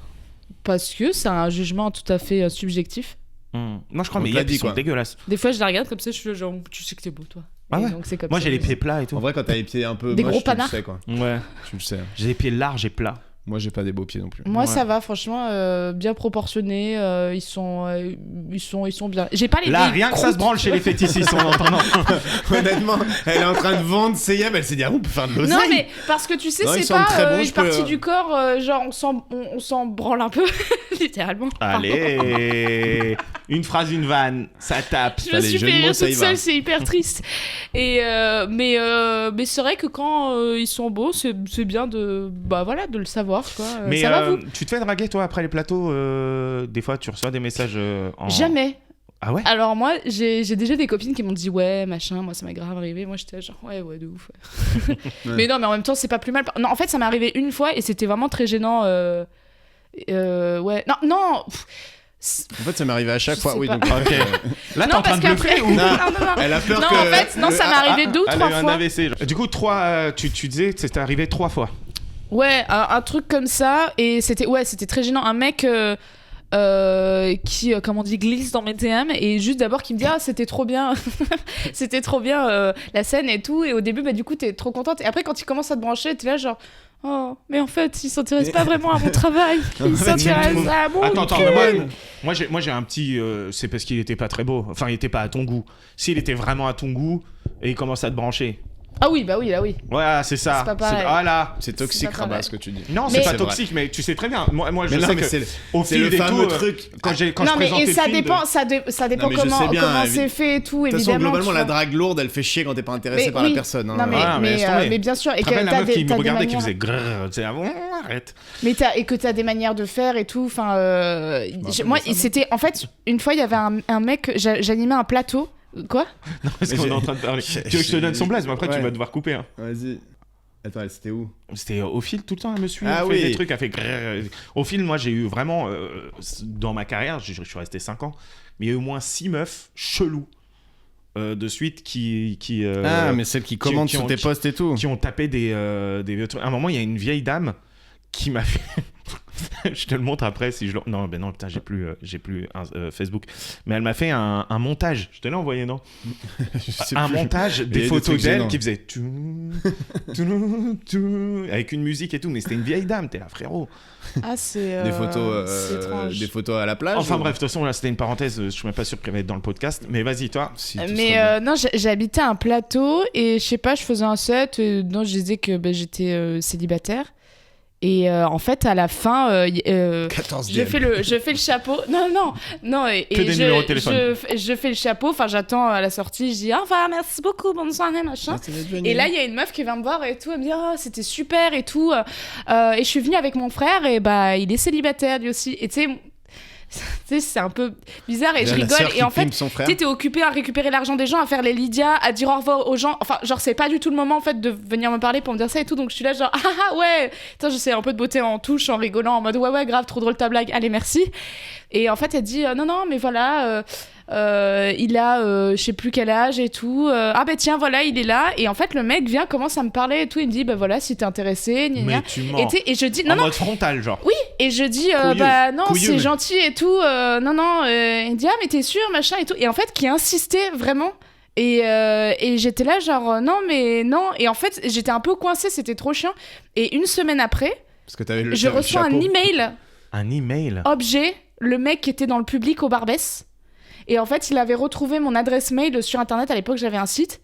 Parce que c'est un jugement tout à fait subjectif. Non, je crois, On mais te l'a yep, dit, ils sont quoi. dégueulasses. Des fois, je la regarde comme ça, je suis genre, tu sais que t'es beau, toi. Ah Et ouais. donc, c'est comme Moi, ça. j'ai les pieds plats et tout. En vrai, quand t'as les pieds un peu Des moches, gros tu le panards. sais quoi. Ouais. Tu le sais. J'ai les pieds larges et plats. Moi, j'ai pas des beaux pieds non plus. Moi, Ouais. ça va, franchement, bien proportionnés. Ils sont bien. J'ai pas les Là, vieilles rien que ça se croûtes. branle chez les fétichistes en entendant. Honnêtement, elle est en train de vendre ses yeux, elle s'est dit, ah, on peut faire de l'oseille. Non, mais parce que tu sais, Non, ils c'est semblent pas très bons, une je peux- partie du corps, genre on s'en branle un peu, littéralement. Allez, une phrase, une vanne, ça tape. Je me les suis jeux de fait mots, rire ça y toute va. seule, c'est hyper triste. Mais c'est vrai que quand ils sont beaux, c'est bien de le savoir, quoi. Mais Ça va, vous tu te fais draguer, toi, après les plateaux des fois, tu reçois des messages en. Jamais. Ah ouais? Alors moi, j'ai déjà des copines qui m'ont dit ouais, machin, moi ça m'est grave arrivé. Moi j'étais genre ouais, de ouf. Ouais. Mais non, mais en même temps, c'est pas plus mal. Non, en fait, ça m'est arrivé une fois et c'était vraiment très gênant. Ouais. Non. En fait, ça m'est arrivé à chaque Je fois. sais Oui, pas. donc. Ok. Là, t'es Non, en train parce de bluffer qu'après. ou. Non. Elle a peur Non, que. en fait, non, ça m'est arrivé 2 ou Elle 3 a eu un fois. AVC. Du coup, tu disais que c'était arrivé 3 fois. Ouais, un truc comme ça. Et c'était très gênant. Un mec qui, comme on dit, glisse dans mes DM. Et juste d'abord qui me dit ah, c'était trop bien. C'était trop bien la scène et tout. Et au début, du coup, t'es trop contente. Et après, quand il commence à te brancher, t'es là genre. Oh, mais en fait, il s'intéresse pas vraiment à mon travail. Il s'intéresse à mon Attends, cul. mais moi j'ai un petit. C'est parce qu'il était pas très beau. Enfin, il était pas à ton goût. S'il était vraiment à ton goût et il commence à te brancher. Ah oui, bah oui, là oui. Ouais, c'est ça. C'est pas pareil. Voilà. C'est toxique, pas Rabat, pareil. ce que tu dis. Non, Mais- c'est pas C'est toxique, mais tu sais très bien. Moi je Mais non, sais mais que c'est au c'est le fil des fameux tours, truc. quand je Non mais présentais et le ça film de- dépend, ça dépend Non, mais je sais comment bien, c'est fait et tout De toute façon, évidemment. globalement, tu la vois. drague lourde, elle fait chier quand t'es pas intéressé Mais par oui. la personne. hein. Non mais, Ah, mais laisse tomber. mais bien sûr et Tu que te rappelles la t'as meuf qui des me t'as des regardait qui manières- faisait grrr, tu sais, ah bon, arrête. Mais et que t'as des manières de faire et tout. Enfin, moi, c'était en fait une fois il y avait un mec, j'animais un plateau. Quoi? Non, parce Mais qu'on est j'ai- en train de parler. Tu veux que je te donne son blaze, mais après tu Ouais. vas devoir couper. Hein. Vas-y. Attends, c'était où? C'était au fil tout le temps, elle me suit, Ah elle fait oui. des trucs, elle fait grrr. Au fil, moi j'ai eu vraiment, dans ma carrière, je suis resté 5 ans, mais il y a eu au moins 6 meufs chelous de suite qui Ah, mais celle qui commente qui sur ont- tes posts et tout. qui ont tapé des vieux trucs. À un moment, il y a une vieille dame qui m'a fait. Je te le montre après si je le. Non, ben non, putain, j'ai plus Facebook. Mais elle m'a fait un montage. Je te l'ai envoyé, non? Je sais Un plus. montage Il y des a des photos trucs d'elle gênants. qui faisait. Avec une musique et tout. Mais c'était une vieille dame, t'es là, frérot. Ah c'est Des photos, c'est étrange. des photos à la plage. Enfin ou- bref, de toute façon, là, c'était une parenthèse. Je suis même pas sûr qu'elle va être dans le podcast. Mais vas-y, toi. Si, tout Mais sera bien. non, j'habitais un plateau et je sais pas, je faisais un set. Et, non, je disais que j'étais célibataire. Et en fait, à la fin, 14 je fais le chapeau. Non. Et Que des numéros de téléphone. je fais le chapeau. Enfin, j'attends à la sortie. Je dis au revoir, merci beaucoup, bonne soirée, machin. Et là, il y a une meuf qui vient me voir et tout. Elle me dit oh, c'était super et tout. Et je suis venue avec mon frère et bah il est célibataire lui aussi. Et tu sais, c'est un peu bizarre et je rigole. Et en fait, son frère. tu sais, t'es occupé à récupérer l'argent des gens, à faire les Lydia, à dire au revoir aux gens. Enfin, genre, c'est pas du tout le moment en fait de venir me parler pour me dire ça et tout. Donc je suis là, genre, ah ouais. Putain, j'essaie un peu de botter en touche, en rigolant, en mode ouais, grave, trop drôle ta blague, allez, merci. Et en fait, elle dit non, mais voilà. Il a je sais plus quel âge et tout. Ah bah tiens, voilà, il est là. Et en fait, le mec vient, commence à me parler et tout. Il me dit, bah voilà, si t'es intéressé, gna, gna. Mais tu mens. Et je dis, En non, mode frontal, genre. oui, et je dis, Couilleux. bah non, Couilleux, c'est mais- gentil et tout. Non, il me dit, ah mais t'es sûr, machin et tout. Et en fait, qui insistait vraiment. Et j'étais là, genre, non, mais non. Et en fait, j'étais un peu coincée, c'était trop chiant. Et une semaine après, Parce que t'avais le je reçois un email Un email. objet, le mec qui était dans le public au Barbès. Et en fait, il avait retrouvé mon adresse mail sur internet. À l'époque, j'avais un site.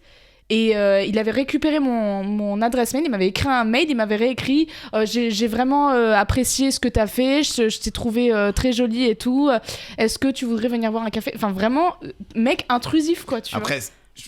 Et il avait récupéré mon adresse mail, il m'avait écrit un mail, il m'avait réécrit j'ai vraiment apprécié ce que t'as fait, je t'ai trouvé très jolie et tout, est-ce que tu voudrais venir boire un café? Enfin vraiment, mec intrusif quoi, tu vois. Après,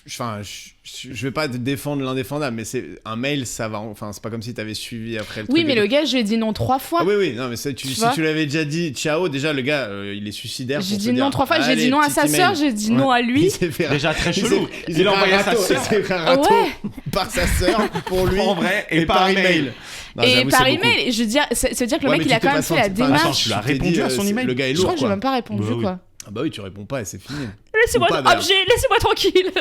je vais pas te défendre l'indéfendable, mais c'est un mail, ça va. Enfin, c'est pas comme si t'avais suivi après le Oui, truc. mais le gars, je lui ai dit non 3 fois. Ah oui, non, mais ça, Tu si vois tu l'avais déjà dit ciao, déjà le gars, il est suicidaire. J'ai pour dit te non dire, 3 fois, j'ai allez, dit non à petit sa email. sœur, j'ai dit non à lui. Il s'est fait Déjà très chelou. Il a envoyé à sa Il sœur. s'est fait un râteau Ouais. par sa sœur pour lui. En vrai, et et par par email. email. Non, Et j'avoue, par c'est beaucoup. email, et je veux dire, ça veut dire que le Ouais, mec mais il a tu t'es quand même pas fait la senti- enfin, démarche. Attends, tu l'as tu t'es répondu dit, à son email. Le gars est Je lourd. crois que j'ai quoi. même pas répondu Bah oui. quoi. Ah bah oui, tu réponds pas et c'est fini. Laissez-moi Ou pas, d'ailleurs. objet, laissez-moi tranquille.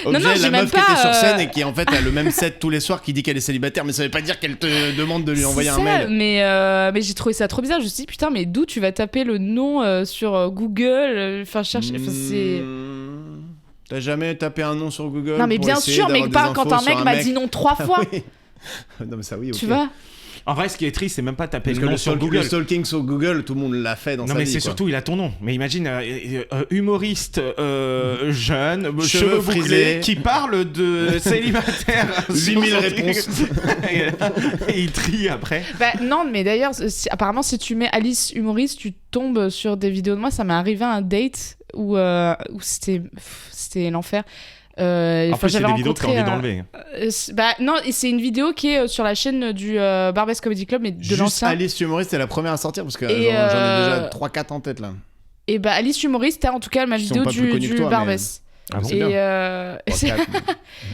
Objet, non, j'ai la même meuf qui pas, était sur scène et qui en fait a le même set tous les soirs qui dit qu'elle est célibataire, mais ça veut pas dire qu'elle te demande de lui envoyer C'est un ça, mail. mais j'ai trouvé ça trop bizarre. Je me suis dit, putain, mais d'où tu vas taper le nom sur Google? Enfin, chercher. Enfin, c'est. T'as jamais tapé un nom sur Google? Non, mais pour bien essayer sûr, mais d'avoir pas des quand infos un sur mec m'a dit non 3 Ah fois. oui. Non, mais ça, oui, ok. Tu vois? En vrai, ce qui est triste, c'est même pas taper Parce le que nom sur Google. le stalking sur Google, tout le monde l'a fait dans Non, sa mais vie. c'est quoi. surtout, il a ton nom. Mais imagine, humoriste, jeune, cheveux Cheveux bouclés, frisés. qui parle de célibataire. 8000 réponses. Et il trie après. Bah, non, mais d'ailleurs, apparemment, si tu mets Alice humoriste, tu tombes sur des vidéos de moi. Ça m'est arrivé à un date où c'était l'enfer. En plus, c'est j'avais des vidéos que t'as rencontré envie d'enlever. bah non, c'est une vidéo qui est sur la chaîne du Barbès Comedy Club, mais de Juste l'ancien. Alice Humoriste, c'est la première à sortir parce que Et, j'en ai euh, déjà 3-4 en tête là. Et bah Alice humoriste, t'as en tout cas ma Qui sont vidéo pas plus connus du que toi, mais- Barbès. Ah bon, c'est Et bien. 3-4.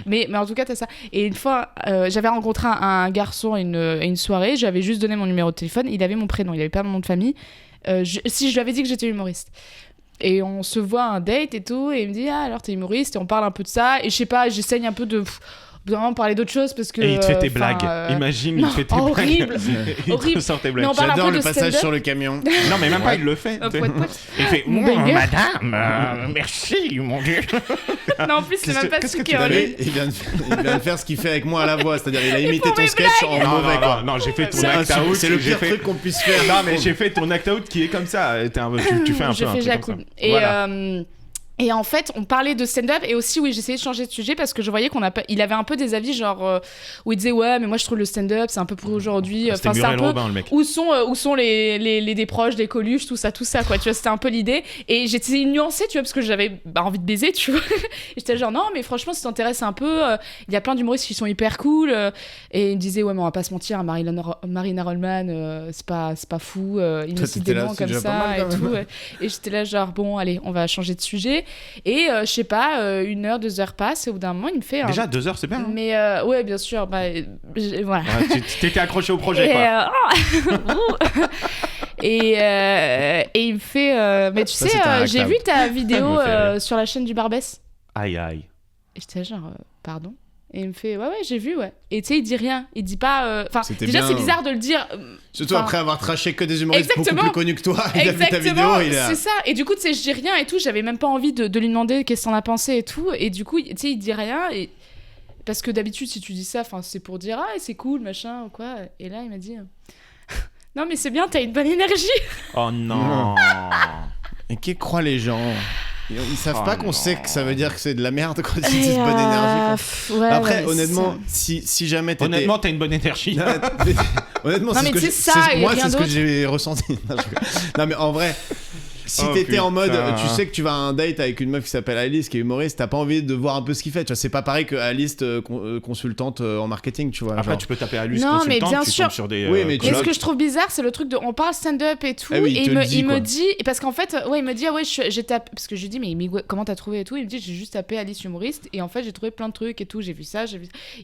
mais en tout cas t'as ça. Et une fois, j'avais rencontré un garçon à une soirée, j'avais juste donné mon numéro de téléphone, il avait mon prénom, il avait pas mon nom de famille. Si je lui avais dit que j'étais humoriste. Et on se voit à un date et tout, et il me dit ah alors t'es humoriste, et on parle un peu de ça, et je sais pas, j'essaye un peu de vraiment parler d'autre chose parce que Et il te fait tes enfin, blagues. Imagine, non, il te fait tes horrible. blagues. Il Horrible. te sort tes Mais blagues. on parle un J'adore peu le de passage stand-up. sur le camion. Non, mais même pas, il le fait. Pouet, pouet. Il fait Mon oh, banger. madame, merci, mon dieu. Non, en plus c'est même pas qu'est-ce ce que qui tu est l'as horrible. Il vient de faire ce qu'il fait avec moi à la voix, c'est-à-dire il a imité font ton mes sketch en Non, mauvais non, quoi. non, j'ai fait ton C'est act out. c'est le j'ai pire fait- truc qu'on puisse faire. Non, mais j'ai fait ton act out qui est comme ça. Tu fais un peu Je un fais truc Jacques comme ça. Et, Voilà. Et en fait, on parlait de stand-up et aussi, oui, j'essayais de changer de sujet parce que je voyais il avait un peu des avis genre où il disait ouais, mais moi je trouve le stand-up c'est un peu pour aujourd'hui. C'était c'est un Muriel peu Robin, le mec. où sont les des proches, des coluches, tout ça quoi. Tu vois, c'était un peu l'idée. Et j'essayais de nuancer, tu vois, parce que j'avais envie de baiser, tu vois. Et j'étais genre non, mais franchement, si t'intéresses un peu, il y a plein d'humoristes qui sont hyper cool. Et il me disait ouais, mais on va pas se mentir, Marina Rollman, c'est pas fou. Il me cite des noms comme ça et tout. Et j'étais là genre bon, allez, on va changer de sujet. Et je sais pas, 1 heure, 2 heures passent et au bout d'un moment il me fait Déjà 2 heures c'est bien. Hein. Mais ouais, bien sûr, voilà. Ouais, tu t'étais accroché au projet quoi. Et il me fait mais tu sais, j'ai vu ta vidéo sur la chaîne du Barbès. Aïe. Et j'étais genre pardon. Et il me fait ouais j'ai vu ouais. Et tu sais il dit rien, il dit pas enfin déjà c'est bizarre de le dire surtout après avoir traché que des humoristes beaucoup plus connus que toi. Il a vu ta vidéo, c'est ça. Et du coup tu sais je dis rien et tout, j'avais même pas envie de lui demander qu'est-ce que t'en as pensé et tout. Et du coup tu sais il dit rien et parce que d'habitude si tu dis ça enfin c'est pour dire ah c'est cool machin ou quoi. Et là il m'a dit non mais c'est bien, t'as une bonne énergie. Oh non. Et qui croient les gens? Ils savent pas qu'on non. sait que ça veut dire que c'est de la merde quand ils disent bonne énergie. Ouais, après, honnêtement, si jamais t'étais... Honnêtement, t'as une bonne énergie. Honnêtement, non, c'est ce que j'ai ressenti. Non, mais en vrai... Si t'étais en mode, tu sais que tu vas à un date avec une meuf qui s'appelle Alice, qui est humoriste, t'as pas envie de voir un peu ce qu'il fait. Tu vois, c'est pas pareil que Alice, consultante en marketing, tu vois. Après, tu peux taper Alice non, consultante, mais bien tu sûr. tombes sur des. Oui, mais ce que je trouve bizarre, c'est le truc de. On parle stand-up et tout, oui, et il me dit. Parce qu'en fait, ouais, il me dit, ah ouais, j'ai tapé. Parce que je lui dis, mais comment t'as trouvé et tout. Il me dit, j'ai juste tapé Alice humoriste, et en fait, j'ai trouvé plein de trucs et tout. J'ai vu ça,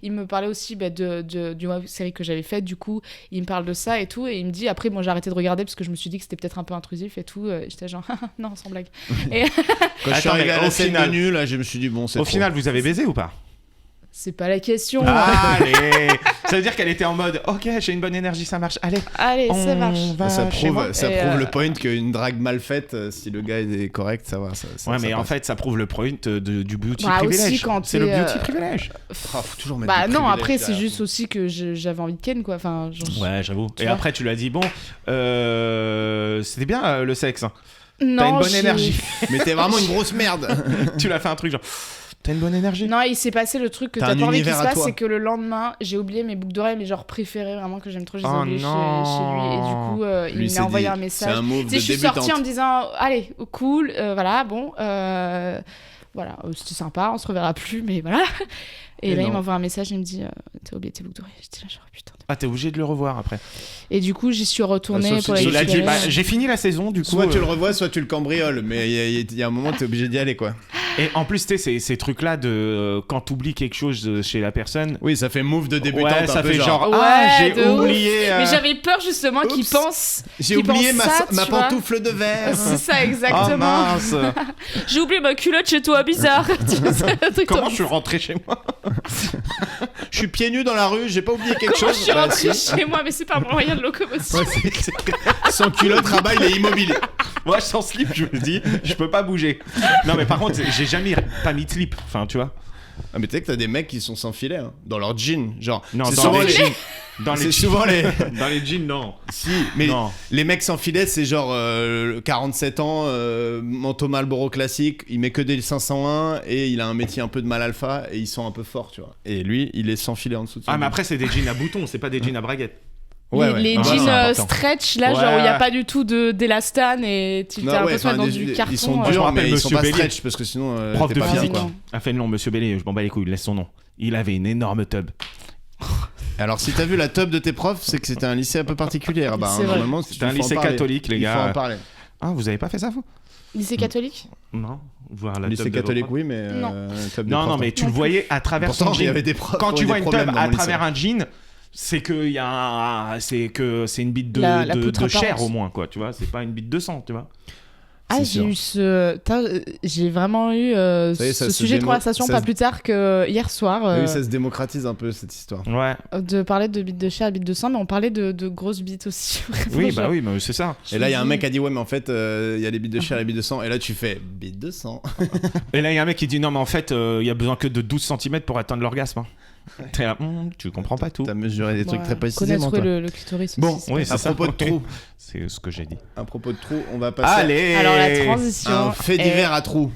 Il me parlait aussi d'une série que j'avais faite, du coup, il me parle de ça et tout, et il me dit, après, moi, j'ai arrêté de regarder parce que je me suis dit que c'était peut-être un peu intrusif et tout. J'étais genre, non, sans blague. Et quand je suis arrivé à la scène de nu, là, je me suis dit, bon, c'est au final, vous avez baisé ou pas? c'est pas la question. Allez. Ça veut dire qu'elle était en mode, ok, j'ai une bonne énergie, ça marche. Allez, ça marche. Ça prouve le point qu'une drague mal faite, si le gars est correct, ça va. Ouais, mais en fait, ça prouve le point du beauty Bah, privilège. aussi quand C'est le beauty privilège. Faut toujours mettre Bah des non, privilèges après c'est derrière. juste aussi que j'avais envie de ken quoi. Enfin, Ouais, j'avoue. Et vois. après, tu lui as dit, bon, c'était bien le sexe. non, T'as une bonne énergie. Mais t'es vraiment une grosse merde. Tu l'as fait un truc genre, t'as une bonne énergie. Non, il s'est passé le truc que T'as t'as un pas envie qu'il univers se à passe, toi. c'est que le lendemain, j'ai oublié mes boucles d'oreilles, mais genre préférées vraiment que j'aime trop, je les ai Oh oubliées chez non. lui. Et du coup, il Lui, m'a s'est envoyé dit, un c'est message. un move Tu sais, de je suis débutante. sortie en me disant, allez, cool, voilà, bon, voilà, c'était sympa, on se reverra plus, mais voilà. Et là, non. il m'envoie un message, il me dit, t'as oublié tes boucles d'oreilles. J'étais là, genre, putain. Ah, t'es obligé de le revoir après. Et du coup, j'y suis retournée Sauf si pour la tu Il a dit, récupérer. j'ai fini la saison, du coup. Soit tu le revois, soit tu le cambrioles. Mais il y a un moment, t'es obligé d'y aller, quoi. Et en plus, tu sais, ces trucs-là de quand t'oublies quelque chose chez la personne. Oui, ça fait move de débutante. Ouais, un ça peu fait genre, Ouais, ah, j'ai de ouf. oublié. Mais j'avais peur justement qu'il Oups. pense. J'ai qu'il oublié pense ça, ma tu vois. pantoufle de verre. C'est ça, Oh exactement. mince. J'ai oublié ma culotte chez toi, bizarre. Tu vois, c'est un truc Comment trop je suis rentré chez moi? Je suis pieds nus dans la rue, j'ai pas oublié quelque Comment chose. je suis rentrée si. chez moi, mais c'est pas mon moyen de locomotion. Ouais, sans culotte, rabat, il est immobile. Moi, sans slip, je me dis, je peux pas bouger. Non, mais par contre, j'ai jamais pas mis de slip. Enfin, tu vois. Ah, mais tu sais que t'as des mecs qui sont sans filet, hein, dans leurs jeans. Genre, Non, c'est dans souvent les les jeans. Dans C'est les souvent les. Dans les jeans, non. Si, mais Non. les mecs sans filet, c'est genre 47 ans, manteau Marlboro classique, il met que des 501 et il a un métier un peu de mal alpha et ils sont un peu forts, tu vois. Et lui, il est sans filet en dessous de son Ah, mais jean. après, c'est des jeans à boutons, c'est pas des jeans à braguettes. Les Ah, jeans c'est important. stretch, là, Ouais. genre où il n'y a pas du tout d'élastane et tu Non, t'as ouais, l'impression d'être enfin, dans du carton. ils sont je me durs, rappelle mais ils sont Monsieur pas Bélier. stretch parce que sinon, Prof t'es de pas bien, physique. quoi. non. À Fénelon, Monsieur Bélier, je m'en bats les couilles, laisse son nom. Il avait une énorme tub. Alors, si t'as vu la tub de tes profs, c'est que c'était un lycée un peu particulier. Ah bah, C'est vrai. normalement, C'était un lycée catholique, les Il faut gars. en parler. Ah, vous avez pas fait ça, vous? Lycée catholique? Non. Voir la Lycée tub de catholique, vos oui, mais. Non. Tub de Non, prof, non, mais tu le voyais à travers Pourtant, son il y jean. avait des profs. Quand qui tu ont vois des une problèmes tub dans à mon lycée. travers un jean, c'est qu'il y a c'est une bite de, La de poutre chair apparente. au moins, quoi, tu vois. C'est pas une bite de sang, tu vois. Ah, C'est j'ai sûr. eu j'ai vraiment eu Ça y est, ça ce se sujet de démo- conversation ça pas se- plus tard que hier soir. Oui, ça se démocratise un peu cette histoire. Ouais. De parler de bites de chair et bites de sang, mais on parlait de grosses bites aussi. Oui, Genre, bah oui, mais c'est ça. Et là, il y a un mec qui a dit ouais, mais en fait, il y a les bites de chair et les bites de sang. Et là, tu fais bites de sang. Et là, il y a un mec qui dit non, mais en fait, il y a besoin que de 12 cm pour atteindre l'orgasme. hein. T'es là, tu comprends pas tout. T'as mesuré des trucs très précisément. Connaître Toi. le clitoris. Bon, aussi, c'est Oui, pas- c'est à ça. propos de trous, C'est ce que j'ai dit. à propos de trous, on va passer Allez. Alors la transition. à un fait divers à trous.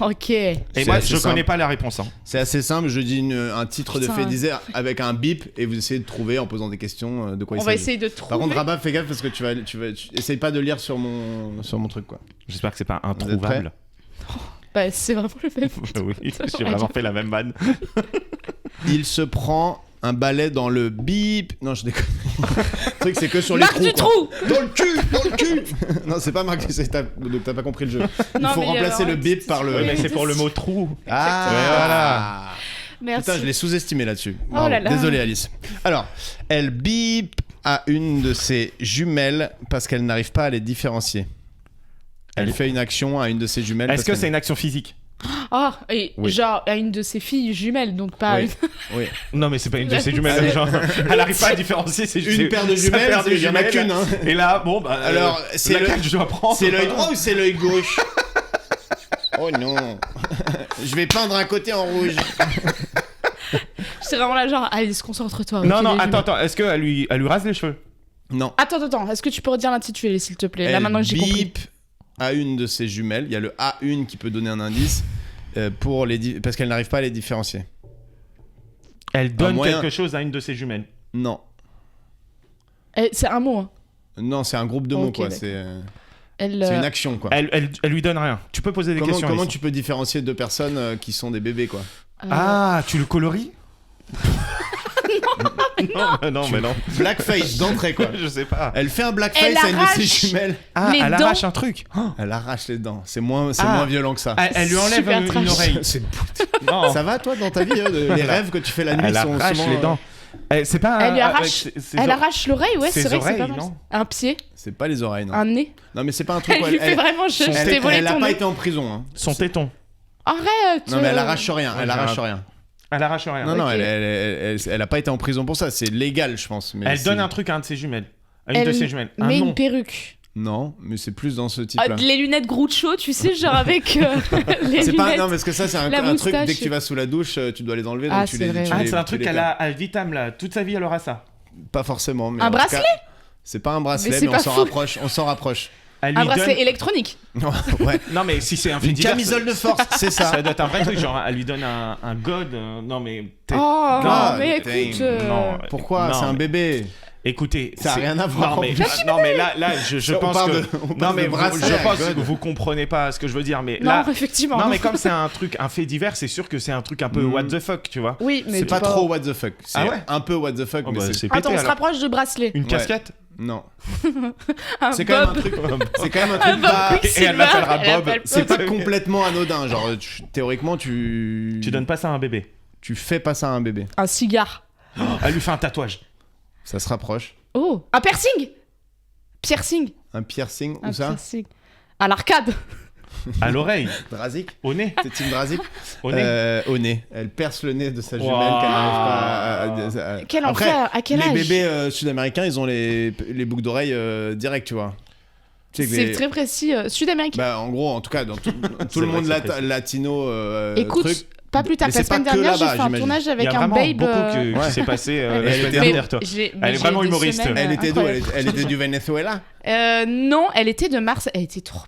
Ok. Et C'est moi, assez je connais simple. pas la réponse. Hein. C'est assez simple, je dis un titre Putain. de fait divers avec un bip et vous essayez de trouver en posant des questions de quoi il On va s'agit. essayer de trouver. Par contre, Rabat, fais gaffe parce que tu essaye pas de lire sur mon truc quoi. J'espère que c'est pas êtes introuvable. Bah, c'est vraiment le même. Oui, Ça, j'ai j'aurais vraiment dit. fait la même vanne. Il se prend un balai dans le bip. Non, je déconne. Le truc, c'est que sur les Marc trous. du quoi. trou. Dans le cul, dans le cul. Non, c'est pas Marc. Donc t'as pas compris le jeu. Il Non, faut mais remplacer le bip par le. Oui, mais c'est pour le mot trou. Ah. Merci. Putain, je l'ai sous-estimé là-dessus. Oh Bravo. là là. Désolé Alice. Alors, elle bip à une de ses jumelles parce qu'elle n'arrive pas à les différencier. Elle fait une action à une de ses jumelles. Est-ce que parce c'est une action physique? Ah, et Oui. genre à une de ses filles jumelles, donc pas Oui. une. Oui. Non, mais c'est pas une de La ses jumelles. poussée. Genre, elle arrive pas à différencier. C'est Une paire de jumelles, il y en a qu'une. Hein. Et là, bon, bah. Alors, c'est laquelle je dois prendre. C'est l'œil droit ou c'est l'œil gauche? Oh non. Je vais peindre un côté en rouge. C'est vraiment là, genre, allez, concentre-toi. Non, ok, non, les jumelles. attends. Est-ce qu'elle lui rase les cheveux? Non. Attends, est-ce que tu peux redire l'intitulé, s'il te plaît? Là, Elle maintenant que j'ai compris. bip à une de ses jumelles. Il y a le A1 qui peut donner un indice pour parce qu'elle n'arrive pas à les différencier. Elle donne moyen. quelque chose à une de ses jumelles. Non. C'est un mot, hein. Non, c'est un groupe de mots Ok, quoi. d'accord. C'est Elle, une action quoi. Elle lui donne rien. Tu peux poser des questions. Comment Alice. tu peux différencier deux personnes qui sont des bébés quoi? Ah, tu le coloris? non, mais non. Blackface d'entrée quoi. Je sais pas. Elle fait un blackface Elle à une de arrache. ses jumelles. Ah, Les elle dents. arrache un truc. Elle arrache les dents. C'est moins Ah. violent que ça. Elle lui enlève Super une trash. oreille. C'est Non. Ça va toi dans ta vie les rêves que tu fais la nuit Elle sont arrache souvent, les dents. C'est pas. Elle lui ah, arrache- ouais, c'est- Elle arrache l'oreille, ouais, ses c'est vrai que c'est oreilles, pas mal. non Un pied, C'est pas les oreilles non. un nez. Non mais c'est pas un truc. Elle où lui fait vraiment, je t'ai volé elle a ton pas nez. été en prison. Hein. Son téton. Arrête. Non mais elle arrache rien. Ouais, Elle arrache rien. Elle arrache rien. Non non, Ok. elle a pas été en prison pour ça. C'est légal je pense. Mais Elle c'est- donne un truc à un de ses jumelles. À une Elle de ses jumelles. Un met nom. une perruque. Non, mais c'est plus dans ce Ah, type-là. les lunettes Groucho, tu sais, genre avec les C'est lunettes. pas non parce que ça c'est un La truc moustache. dès que tu vas sous la douche tu dois les enlever Ah, donc tu c'est les vrai, tu ouais. Ah, les- c'est un tu truc les qu'elle perds. a à vitam là. Toute sa vie, elle aura ça. Pas forcément mais Un en tout cas, bracelet c'est pas un bracelet Mais c'est mais pas on s'en fou. rapproche, on s'en rapproche. Elle Un lui bracelet donne. électronique. Ouais. Non, mais si c'est un fait Une divers, camisole de force, c'est ça. ça doit être un vrai truc. Genre, elle lui donne un god. Non, mais. Oh, God mais damn. écoute. Non. Pourquoi Non, C'est un mais- bébé. Écoutez, Ça a c'est- rien à voir. Non mais là, je On pense parle que on non parle mais de bracelet je à pense God. que vous comprenez pas ce que je veux dire. Mais Non, là, effectivement. non mais comme c'est un truc, un fait divers, c'est sûr que c'est un truc un peu what the fuck, tu vois. Oui, mais C'est pas trop what the fuck. C'est Ah ouais un peu what the fuck, Oh, mais bah, c'est c'est pété Attends, on se alors. rapproche de bracelet. Une Ouais. casquette. non. Un C'est quand même un bob. truc. C'est quand même un Un truc bob pas. Quicksilver. Et elle l'appellera Elle Bob. l'appelle C'est Bob. pas complètement anodin. Genre, théoriquement, Tu donnes pas ça à un bébé. tu fais pas ça à un bébé. Un cigare. Elle lui fait un tatouage. Ça se rapproche. Oh, un piercing. Piercing. Un piercing Un ou ça piercing. À l'arcade. À l'oreille. Drasic. Au nez. C'est Team Drasic. Au nez. Au nez. Elle perce le nez de sa jumelle Wow. qu'elle n'arrive pas à. Quel Après, enfer. À quel les âge bébés sud-américains, ils ont les boucles d'oreilles direct, tu vois. Tu sais que C'est les- très précis. Sud-américain. Bah, en gros, en tout cas, dans tout C'est le vrai monde que c'est précis. latino. Écoute, truc, pas plus tard mais que la c'est pas semaine que dernière, j'ai là-bas, fait un j'imagine. tournage Il y avec a un vraiment babe. beaucoup qui Ouais. s'est passé la Elle semaine était- dernière, toi. Elle est vraiment humoriste. Elle était d'où elle était du Venezuela. Non, elle était de Marseille. Elle était trop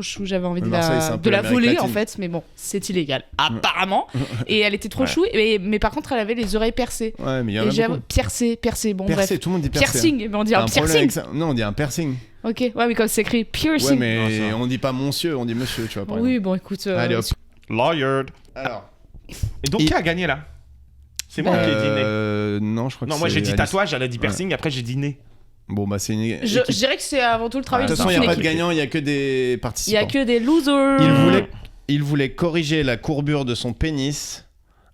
chou. J'avais envie de Marseille, c'est un peu de la l'Amérique voler latine. en fait, mais bon, c'est illégal apparemment. Et elle était trop Ouais. chou. Mais par contre, elle avait les oreilles percées. Ouais, mais il y en Et a j'avoue, beaucoup. percé. Bon Percé, bref. tout le monde dit percé. Piercing, mais on dit T'as un problème piercing. avec ça Non, on dit un piercing. Ok, ouais, mais comme c'est écrit Ouais, piercing. mais Non, ça. on dit pas monsieur, on dit monsieur, tu vois. par Oui, bon, écoute. Allez, hop. Lawyered. Alors. Et donc, qui a gagné là? C'est moi qui ai dit nez. Non, je crois que Non, moi j'ai dit Alice. tatouage, elle a dit piercing, après j'ai dit nez. Bon, bah, c'est une. Je équipe. dirais que c'est avant tout le travail De toute de façon, il n'y a toute pas de l'équipe. gagnant, il y a que des Il y participants. a que des losers. Il voulait corriger la courbure de son pénis.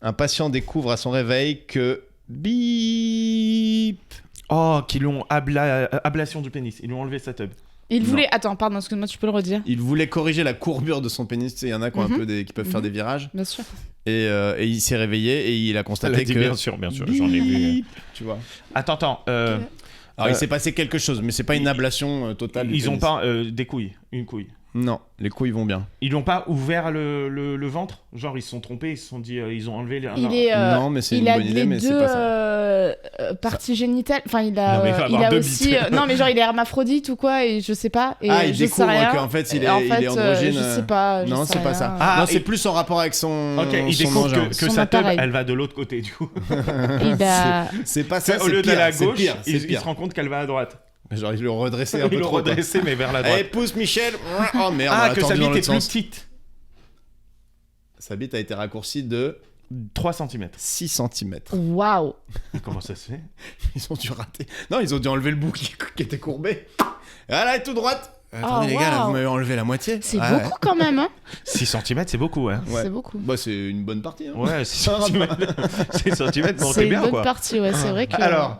Un patient découvre à son réveil que bip. Oh, qu'ils l'ont ablation du pénis. Ils lui ont enlevé sa tub. Il voulait. Attends, pardon, excuse-moi, tu peux le redire. Il voulait corriger la courbure de son pénis. Tu sais, il y en a qui ont un peu qui peuvent faire des virages. Bien sûr. Et il s'est réveillé et il a Elle constaté a dit que. bien sûr, j'en ai vu. Bip, tu vois. Attends, Alors il s'est passé quelque chose, mais c'est pas une ablation totale. du ils ont pénis. pas des couilles, une couille. Non, les couilles vont bien. Ils l'ont pas ouvert le ventre? Genre, ils se sont trompés, ils se sont dit, ils ont enlevé les. Non, mais c'est une bonne idée, mais c'est pas ça. Parties génitales. Enfin, il Non, a, mais il va il avoir a deux aussi. bites. Non, mais genre, il est hermaphrodite ou quoi, et je sais pas. Et Ah, il je sais découvre rien. qu'en fait, il est, En il fait, est androgyne. Je sais pas. Non, c'est pas ça. Ah, non, c'est et- plus en rapport avec son. Ok, il son découvre engin. que Son sa teub, appareil. elle va de l'autre côté, du coup. Il a... C'est pas ça. Au c'est lieu pire, d'aller à c'est gauche, pire, c'est il pire. se rend compte qu'elle va à droite. Genre, il le redressait un Il peu le trop. quoi. redressait, mais vers la Allez, droite. pousse Michel. Oh merde, on Ah, l'a que sa tordu dans bite est l'autre plus sens. petite. Sa bite a été raccourcie de 3 cm. 6 cm. Waouh. Comment ça se fait? Ils ont dû rater. Non, ils ont dû enlever le bout qui était courbé. Voilà, elle est tout droite. Attendez, les gars, là, waouh. vous m'avez enlevé la moitié. C'est Ouais. beaucoup quand même, hein. 6 cm, c'est beaucoup, hein. Ouais. C'est beaucoup. Bah, c'est une bonne partie. Hein. Ouais, 6 cm. 6 cm, bon, C'est t'es une bien, bonne quoi. partie, ouais. C'est vrai que. Alors.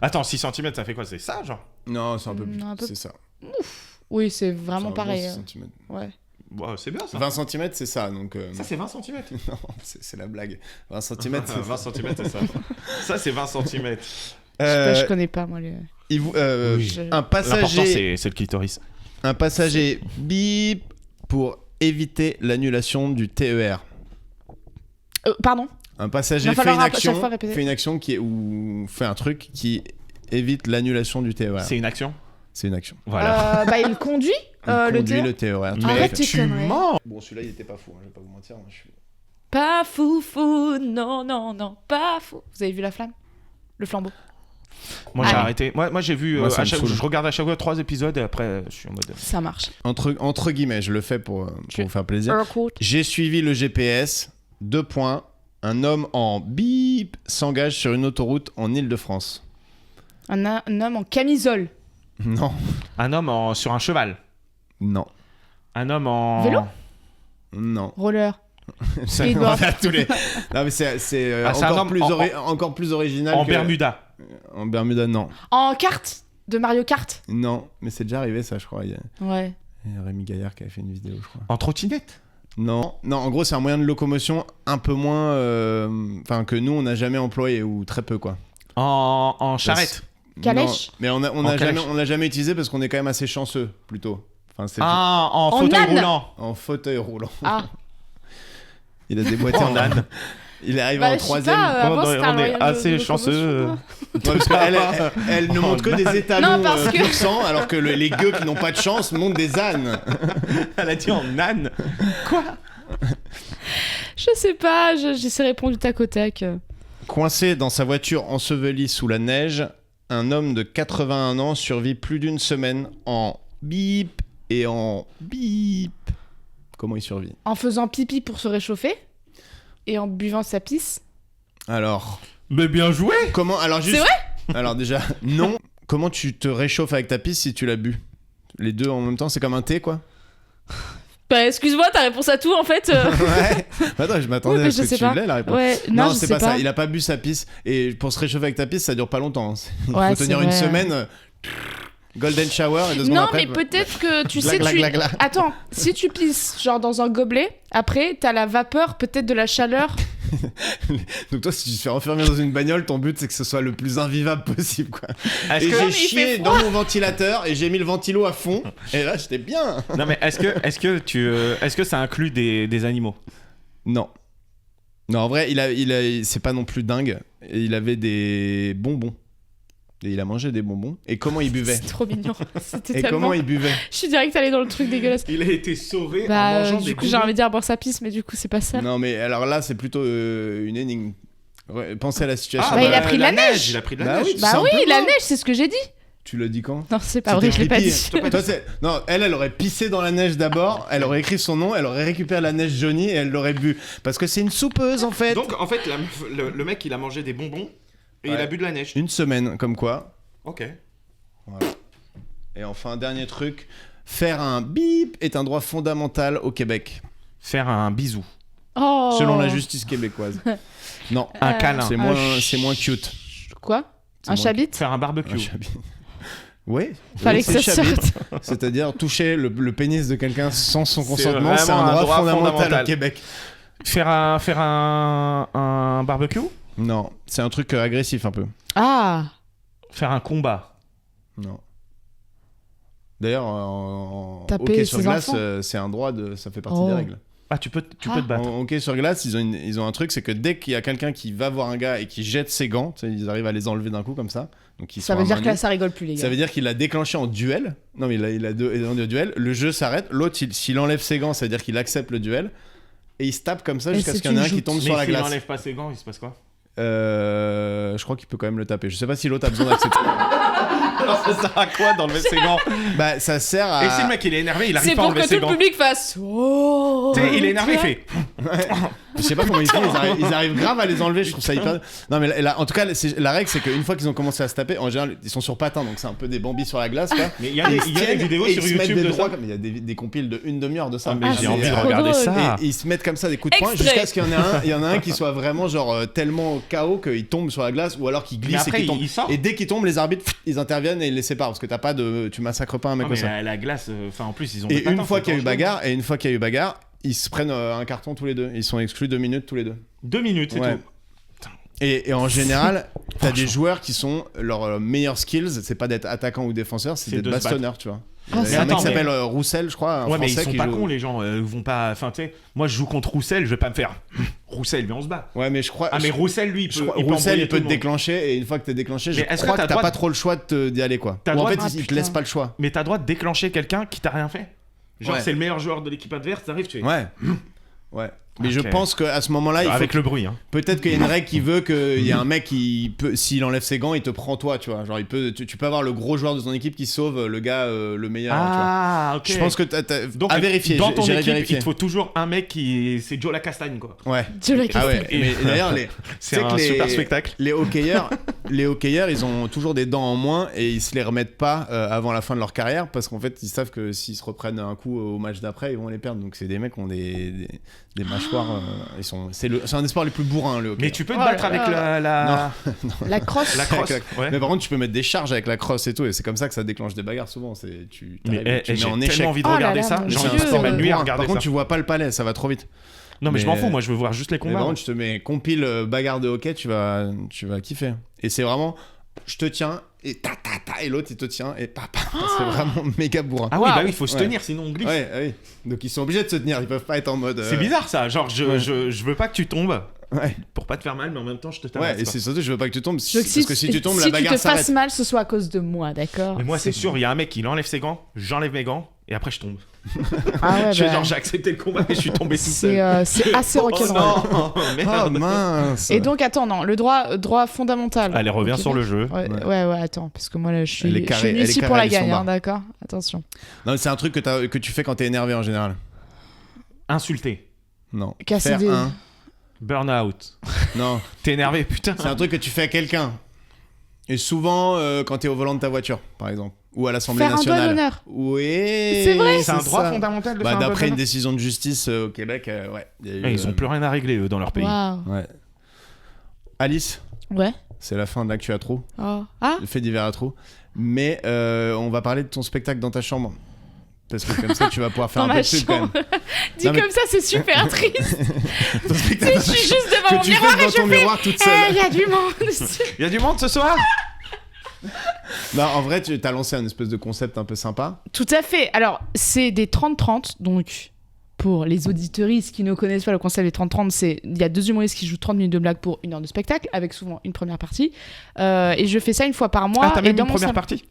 Attends, 6 cm, ça fait quoi? C'est ça, genre? Non, c'est un peu plus. Un peu- C'est ça. Oui, c'est C'est vraiment un pareil. bon 6 cm. Ouais. Ouais, c'est bien, ça. 20 cm, c'est ça. Donc, Ça, c'est 20 cm. non, c'est la blague. 20 cm, c'est 20 ça. cm, c'est ça. Ça, c'est 20 cm. Je connais pas, moi. Les... Oui. Je- Un L'important, passager. c'est le clitoris. Un passager bip pour éviter l'annulation du TER. Pardon. Un passager Il va fait falloir une chaque fois répéter. action qui est ou fait un truc qui évite l'annulation du TER. C'est une action? C'est une action. Voilà. Bah, il conduit Il le conduit TER. le TER. Mais Arrête tes tu conneries. mens! Bon, celui-là, il était pas fou, hein, je vais pas vous mentir. Moi, je suis... Pas fou, non, non, non, pas fou. Vous avez vu la flamme? Le flambeau. Moi, j'ai Allez. arrêté. Moi, j'ai vu. Moi, ça à me chaque... saoule. Je regarde à chaque fois 3 épisodes et après, je suis en mode. Ça marche. Entre guillemets, je le fais pour vous faire plaisir. Quote. J'ai suivi le GPS. 2 points. Un homme en bip s'engage sur une autoroute en Île-de-France. Un homme en camisole. Non. Un homme sur un cheval. Non. Un homme en. Vélo? Non. Roller. Ça, Skateboard. on a tous les... Non, mais c'est Ah, c'est un encore, homme plus en- encore plus original En que... Bermuda. En Bermuda, non. En carte de Mario Kart. Non, mais c'est déjà arrivé, ça, je crois. Il Ouais. y a Rémi Gaillard qui avait fait une vidéo, je crois. En trottinette. Non, en gros, c'est un moyen de locomotion un peu moins... Enfin, que nous, on n'a jamais employé, ou très peu, quoi. En charrette. Calèche. Non, mais on En n'a calèche. jamais, on l'a jamais utilisé parce qu'on est quand même assez chanceux, plutôt. Enfin, c'est Ah, en En fauteuil âne. roulant. en fauteuil roulant. Ah. Il a déboîté En âne. Il est arrivé Bah, en je sais troisième. pas, avant, On est- c'était un on est moyen de- assez de chanceux. locomotion, Ouais, parce qu'elle ne montre que des étalons Non, parce que- pur sang, alors que les gueux qui n'ont pas de chance montent des ânes. Elle a dit en âne. Je sais pas, j'essaie de répondre du tac au tac. Coincé dans sa voiture ensevelie sous la neige, un homme de 81 ans survit plus d'une semaine en bip et en bip. Comment il survit? En faisant pipi pour se réchauffer et en buvant sa pisse. Alors, Mais bien joué. comment? Alors juste. C'est vrai? Alors déjà, non. Comment tu te réchauffes avec ta pisse si tu l'as bu? Les deux en même temps, c'est comme un thé, quoi. Bah, excuse-moi, ta réponse à tout en fait. Ouais. Attends, je m'attendais Oui, mais à je ce que sais tu pas. l'aies la réponse. Ouais, non, je c'est sais pas ça. Il a pas bu sa pisse. Et pour se réchauffer avec ta pisse, ça dure pas longtemps. Il Ouais, faut c'est tenir une vrai. semaine. Golden shower et 2 secondes Non, après. mais peut-être que tu Gla, sais, gla, tu... gla, gla. Attends, si tu pisses genre dans un gobelet, après t'as la vapeur, peut-être de la chaleur. Donc toi, si tu te fais enfermer dans une bagnole, ton but c'est que ce soit le plus invivable possible, quoi. Est-ce Et que j'ai mais il chié fait dans mon ventilateur et j'ai mis le ventilo à fond. Et là, j'étais bien. non mais est-ce que ça inclut des animaux? Non. Non, en vrai, c'est pas non plus dingue. Et il avait des bonbons. Et il a mangé des bonbons. Et comment il buvait? C'est trop mignon. C'était Et tellement. comment il buvait? Je suis direct allée dans le truc dégueulasse. Il a été sauvé Bah, du coup, j'ai envie de dire boire sa pisse, mais du coup, c'est pas ça. Non, mais alors là, c'est plutôt une énigme. Ouais, pensez à la situation. bah, il a pris de la neige. Il a pris de la Bah neige. oui. Bah Simplement. oui, la neige, c'est ce que j'ai dit. Tu l'as dit quand? Non, c'est pas vrai, je l'ai pas dit. C'était Toi, non, elle aurait pissé dans la neige d'abord, elle aurait écrit son nom, elle aurait récupéré la neige jaunie et elle l'aurait bu. Parce que c'est une soupeuse en fait. Donc en fait, le mec, il a mangé des bonbons et il Ouais. a bu de la neige. Une semaine, comme quoi. Ok. Voilà. Et enfin, dernier truc, faire un bip est un droit fondamental au Québec, Faire un bisou. Oh. selon la justice québécoise. Non, Un câlin. c'est moins cute. Quoi? C'est Un moins- chabit? Faire un barbecue. Un chabit. Ouais. Fallait oui, que ça c'est chabit. sorte. C'est-à-dire toucher le pénis de quelqu'un sans son C'est consentement, c'est vraiment un un droit droit fondamental fondamental. au Québec. Faire un barbecue. Non, c'est un truc agressif un peu. Ah. Faire un combat. Non. D'ailleurs, en Taper hockey sur ses glace, enfants. c'est un droit, ça fait partie Oh. des règles. Ah, tu peux te battre. En hockey sur glace, ils ont un truc, c'est que dès qu'il y a quelqu'un qui va voir un gars et qui jette ses gants, tu sais, ils arrivent à les enlever d'un coup comme ça. Donc ils Ça sont veut à dire main que là, nue. ça rigole plus, les gars. Ça veut dire qu'il l'a déclenché en duel. Non, mais il a en duel. Le jeu s'arrête. L'autre, s'il enlève ses gants, ça veut dire qu'il accepte le duel. Et il se tape comme ça Et jusqu'à ce c'est qu'il y en ait une un qui joute. tombe Mais sur la s'il glace. n'enlève pas ses gants, il se passe quoi? Je crois qu'il peut quand même le taper. Je sais pas si l'autre a besoin d'accepter. Alors ça sert à quoi d'enlever ses gants? Bah, ça sert à. Et si le mec il est énervé, il C'est arrive pas à pour que enlever tout ses le gants. public fasse. Oh. Tu sais, il est énervé, il Tu fait. Je sais pas comment ils font, ils arrivent grave à les enlever, je trouve ça hyper... Non mais en tout cas, la règle c'est qu'une fois qu'ils ont commencé à se taper, en général ils sont sur patins, donc c'est un peu des bambis sur la glace quoi. Mais il y a des vidéos et sur ils se mettent YouTube des de droits ça. comme- il y a des compiles de une demi-heure de ça. Ah, mais j'ai c'est- envie de trop regarder drôle. ça. Et ils se mettent comme ça des coups de poing Extrait. jusqu'à ce qu'il y en a un qui soit vraiment genre tellement KO qu'il tombe sur la glace ou alors qu'il glisse Mais après, et qu'il tombe. il sort. Et dès qu'il tombe, les arbitres ils interviennent et ils les séparent parce que tu massacres pas un mec Non, comme mais ça. la glace, enfin en plus ils ont. Et des patins, une fois c'est qu'il y a eu dangereux. bagarre, ils se prennent un carton tous les deux. Ils sont exclus 2 minutes tous les deux. 2 minutes, c'est Ouais. tout. Et en général, t'as des joueurs qui sont leurs meilleurs skills, c'est pas d'être attaquant ou défenseur, c'est C'est d'être de se bastonneur, tu vois. Ah, Il y a un mec attends, qui s'appelle Roussel, je crois, un Ouais, mais ils français sont qui pas joue. cons, les gens. Vont pas. Enfin, tu sais, moi je joue contre Roussel, je vais pas me faire. Roussel, mais on se bat. Ouais, mais je crois. Ah, mais Roussel, lui, il je peut. crois- il peut Roussel, embrouiller il peut tout te le monde. déclencher, et une fois que t'es déclenché, je Mais est-ce que crois t'as que t'as droit pas de- trop le choix d'y aller, quoi. T'as Ou en droit fait, de- ils te putain. laissent pas le choix. Mais t'as le droit de déclencher quelqu'un qui t'a rien fait. Genre, Ouais. c'est le meilleur joueur de l'équipe adverse, t'arrives, tu es. Ouais. Ouais. Mais je Ok. pense qu'à ce moment-là, il faut Avec le bruit, hein. peut-être qu'il y a une règle qui veut qu'il y a un mec qui peut, s'il enlève ses gants, il te prend toi, tu vois. Genre, tu peux avoir le gros joueur de ton équipe qui sauve le gars le meilleur, tu vois. Ah, ok. Je pense que Donc, à vérifier. dans ton j'irai équipe, vérifier. il te faut toujours un mec qui. C'est Joe la castagne, quoi. Ouais. Dieu la Ah ouais. Et- Mais d'ailleurs, C'est tu sais un que super spectacle. les hockeyeurs, ils ont toujours des dents en moins et ils se les remettent pas avant la fin de leur carrière parce qu'en fait, ils savent que s'ils se reprennent un coup au match d'après, ils vont les perdre. Donc c'est des mecs qui ont des mâchoires. C'est un des sports les plus bourrins, le hockey. Mais tu peux te Oh battre là avec là. la La crosse. la crosse. Mais par contre, tu peux mettre des charges avec la crosse et tout, et c'est comme ça que ça déclenche des bagarres souvent. Tu Mais mets j'ai en tellement échec. envie de Oh là regarder là, ça. mon J'ai C'est envie un de sport passer ma nuit à bourrin. regarder Par contre, ça. tu vois pas le palais, ça va trop vite. Non, mais je m'en mais- fous, moi je veux voir juste les Mais par combats. contre, je te mets compile bagarre de hockey, tu vas kiffer. Et c'est vraiment, je te tiens et et l'autre il te tient et papa. C'est vraiment méga bourrin. Ah oui, Waouh. bah oui, il faut se Ouais. tenir, sinon on glisse. Ouais, oui. Donc ils sont obligés de se tenir, ils peuvent pas être en mode. C'est bizarre ça, genre je veux pas que tu tombes Ouais. pour pas te faire mal, mais en même temps je te Ouais, tabasse. et quoi. c'est surtout, je veux pas que tu tombes. Je veux Parce que si tu tombes, la tu bagarre te fasses s'arrête. mal, ce soit à cause de moi, d'accord. Mais moi c'est sûr, il y a un mec qui enlève ses gants, j'enlève mes gants et après je tombe. Ah ouais, Je fais bah, genre j'ai accepté le combat mais je suis tombé tout seul. c'est assez Oh rock'n'roll. non, Oh merde. mince. Et donc, attends, non, le droit fondamental. Allez, reviens Ok. sur le jeu. Ouais, attends, parce que moi là, je suis Elle est je carrée, suis venue elle est ici carrée, pour la elle est gagne, sombre. hein, d'accord. Attention. Non, c'est un truc que tu fais quand t'es énervé en général. Insulter, Non. Casser Faire des- un. burn-out, Non. t'es énervé, putain. C'est un truc que tu fais à quelqu'un. Et souvent, quand t'es au volant de ta voiture, par exemple. Ou à l'Assemblée Faire un doigt nationale. d'honneur. Oui. C'est vrai C'est un droit ça. fondamental de Bah, faire un d'après une doigt décision de justice au Québec, ouais. Il y a eu, d'honneur. Ils ont plus rien à régler eux dans leur pays. Waouh. Ouais. Alice, Ouais. c'est la fin de l'actu à trous. Oh. Ah. Le fait divers à trous. Mais on va parler de ton spectacle dans ta chambre. Parce que comme ça, tu vas pouvoir faire Dans un ma peu de pub quand même. Dit Non, mais- comme ça, c'est super triste. Ton Tu spectacle sais, je suis juste devant que mon tu miroir fais et dans je ton fais. miroir toute Eh, seule. il y a du monde. Il y a du monde ce soir. Non, en vrai, tu as lancé un espèce de concept un peu sympa. Tout à fait. Alors, c'est des 30-30, donc pour les auditeuristes qui ne connaissent pas le concept des 30-30, c'est il y a 2 humoristes qui jouent 30 minutes de blague pour 1 heure de spectacle, avec souvent une première partie. Et je fais ça une fois par mois. Ah, t'as et même dans une mon première salon- partie.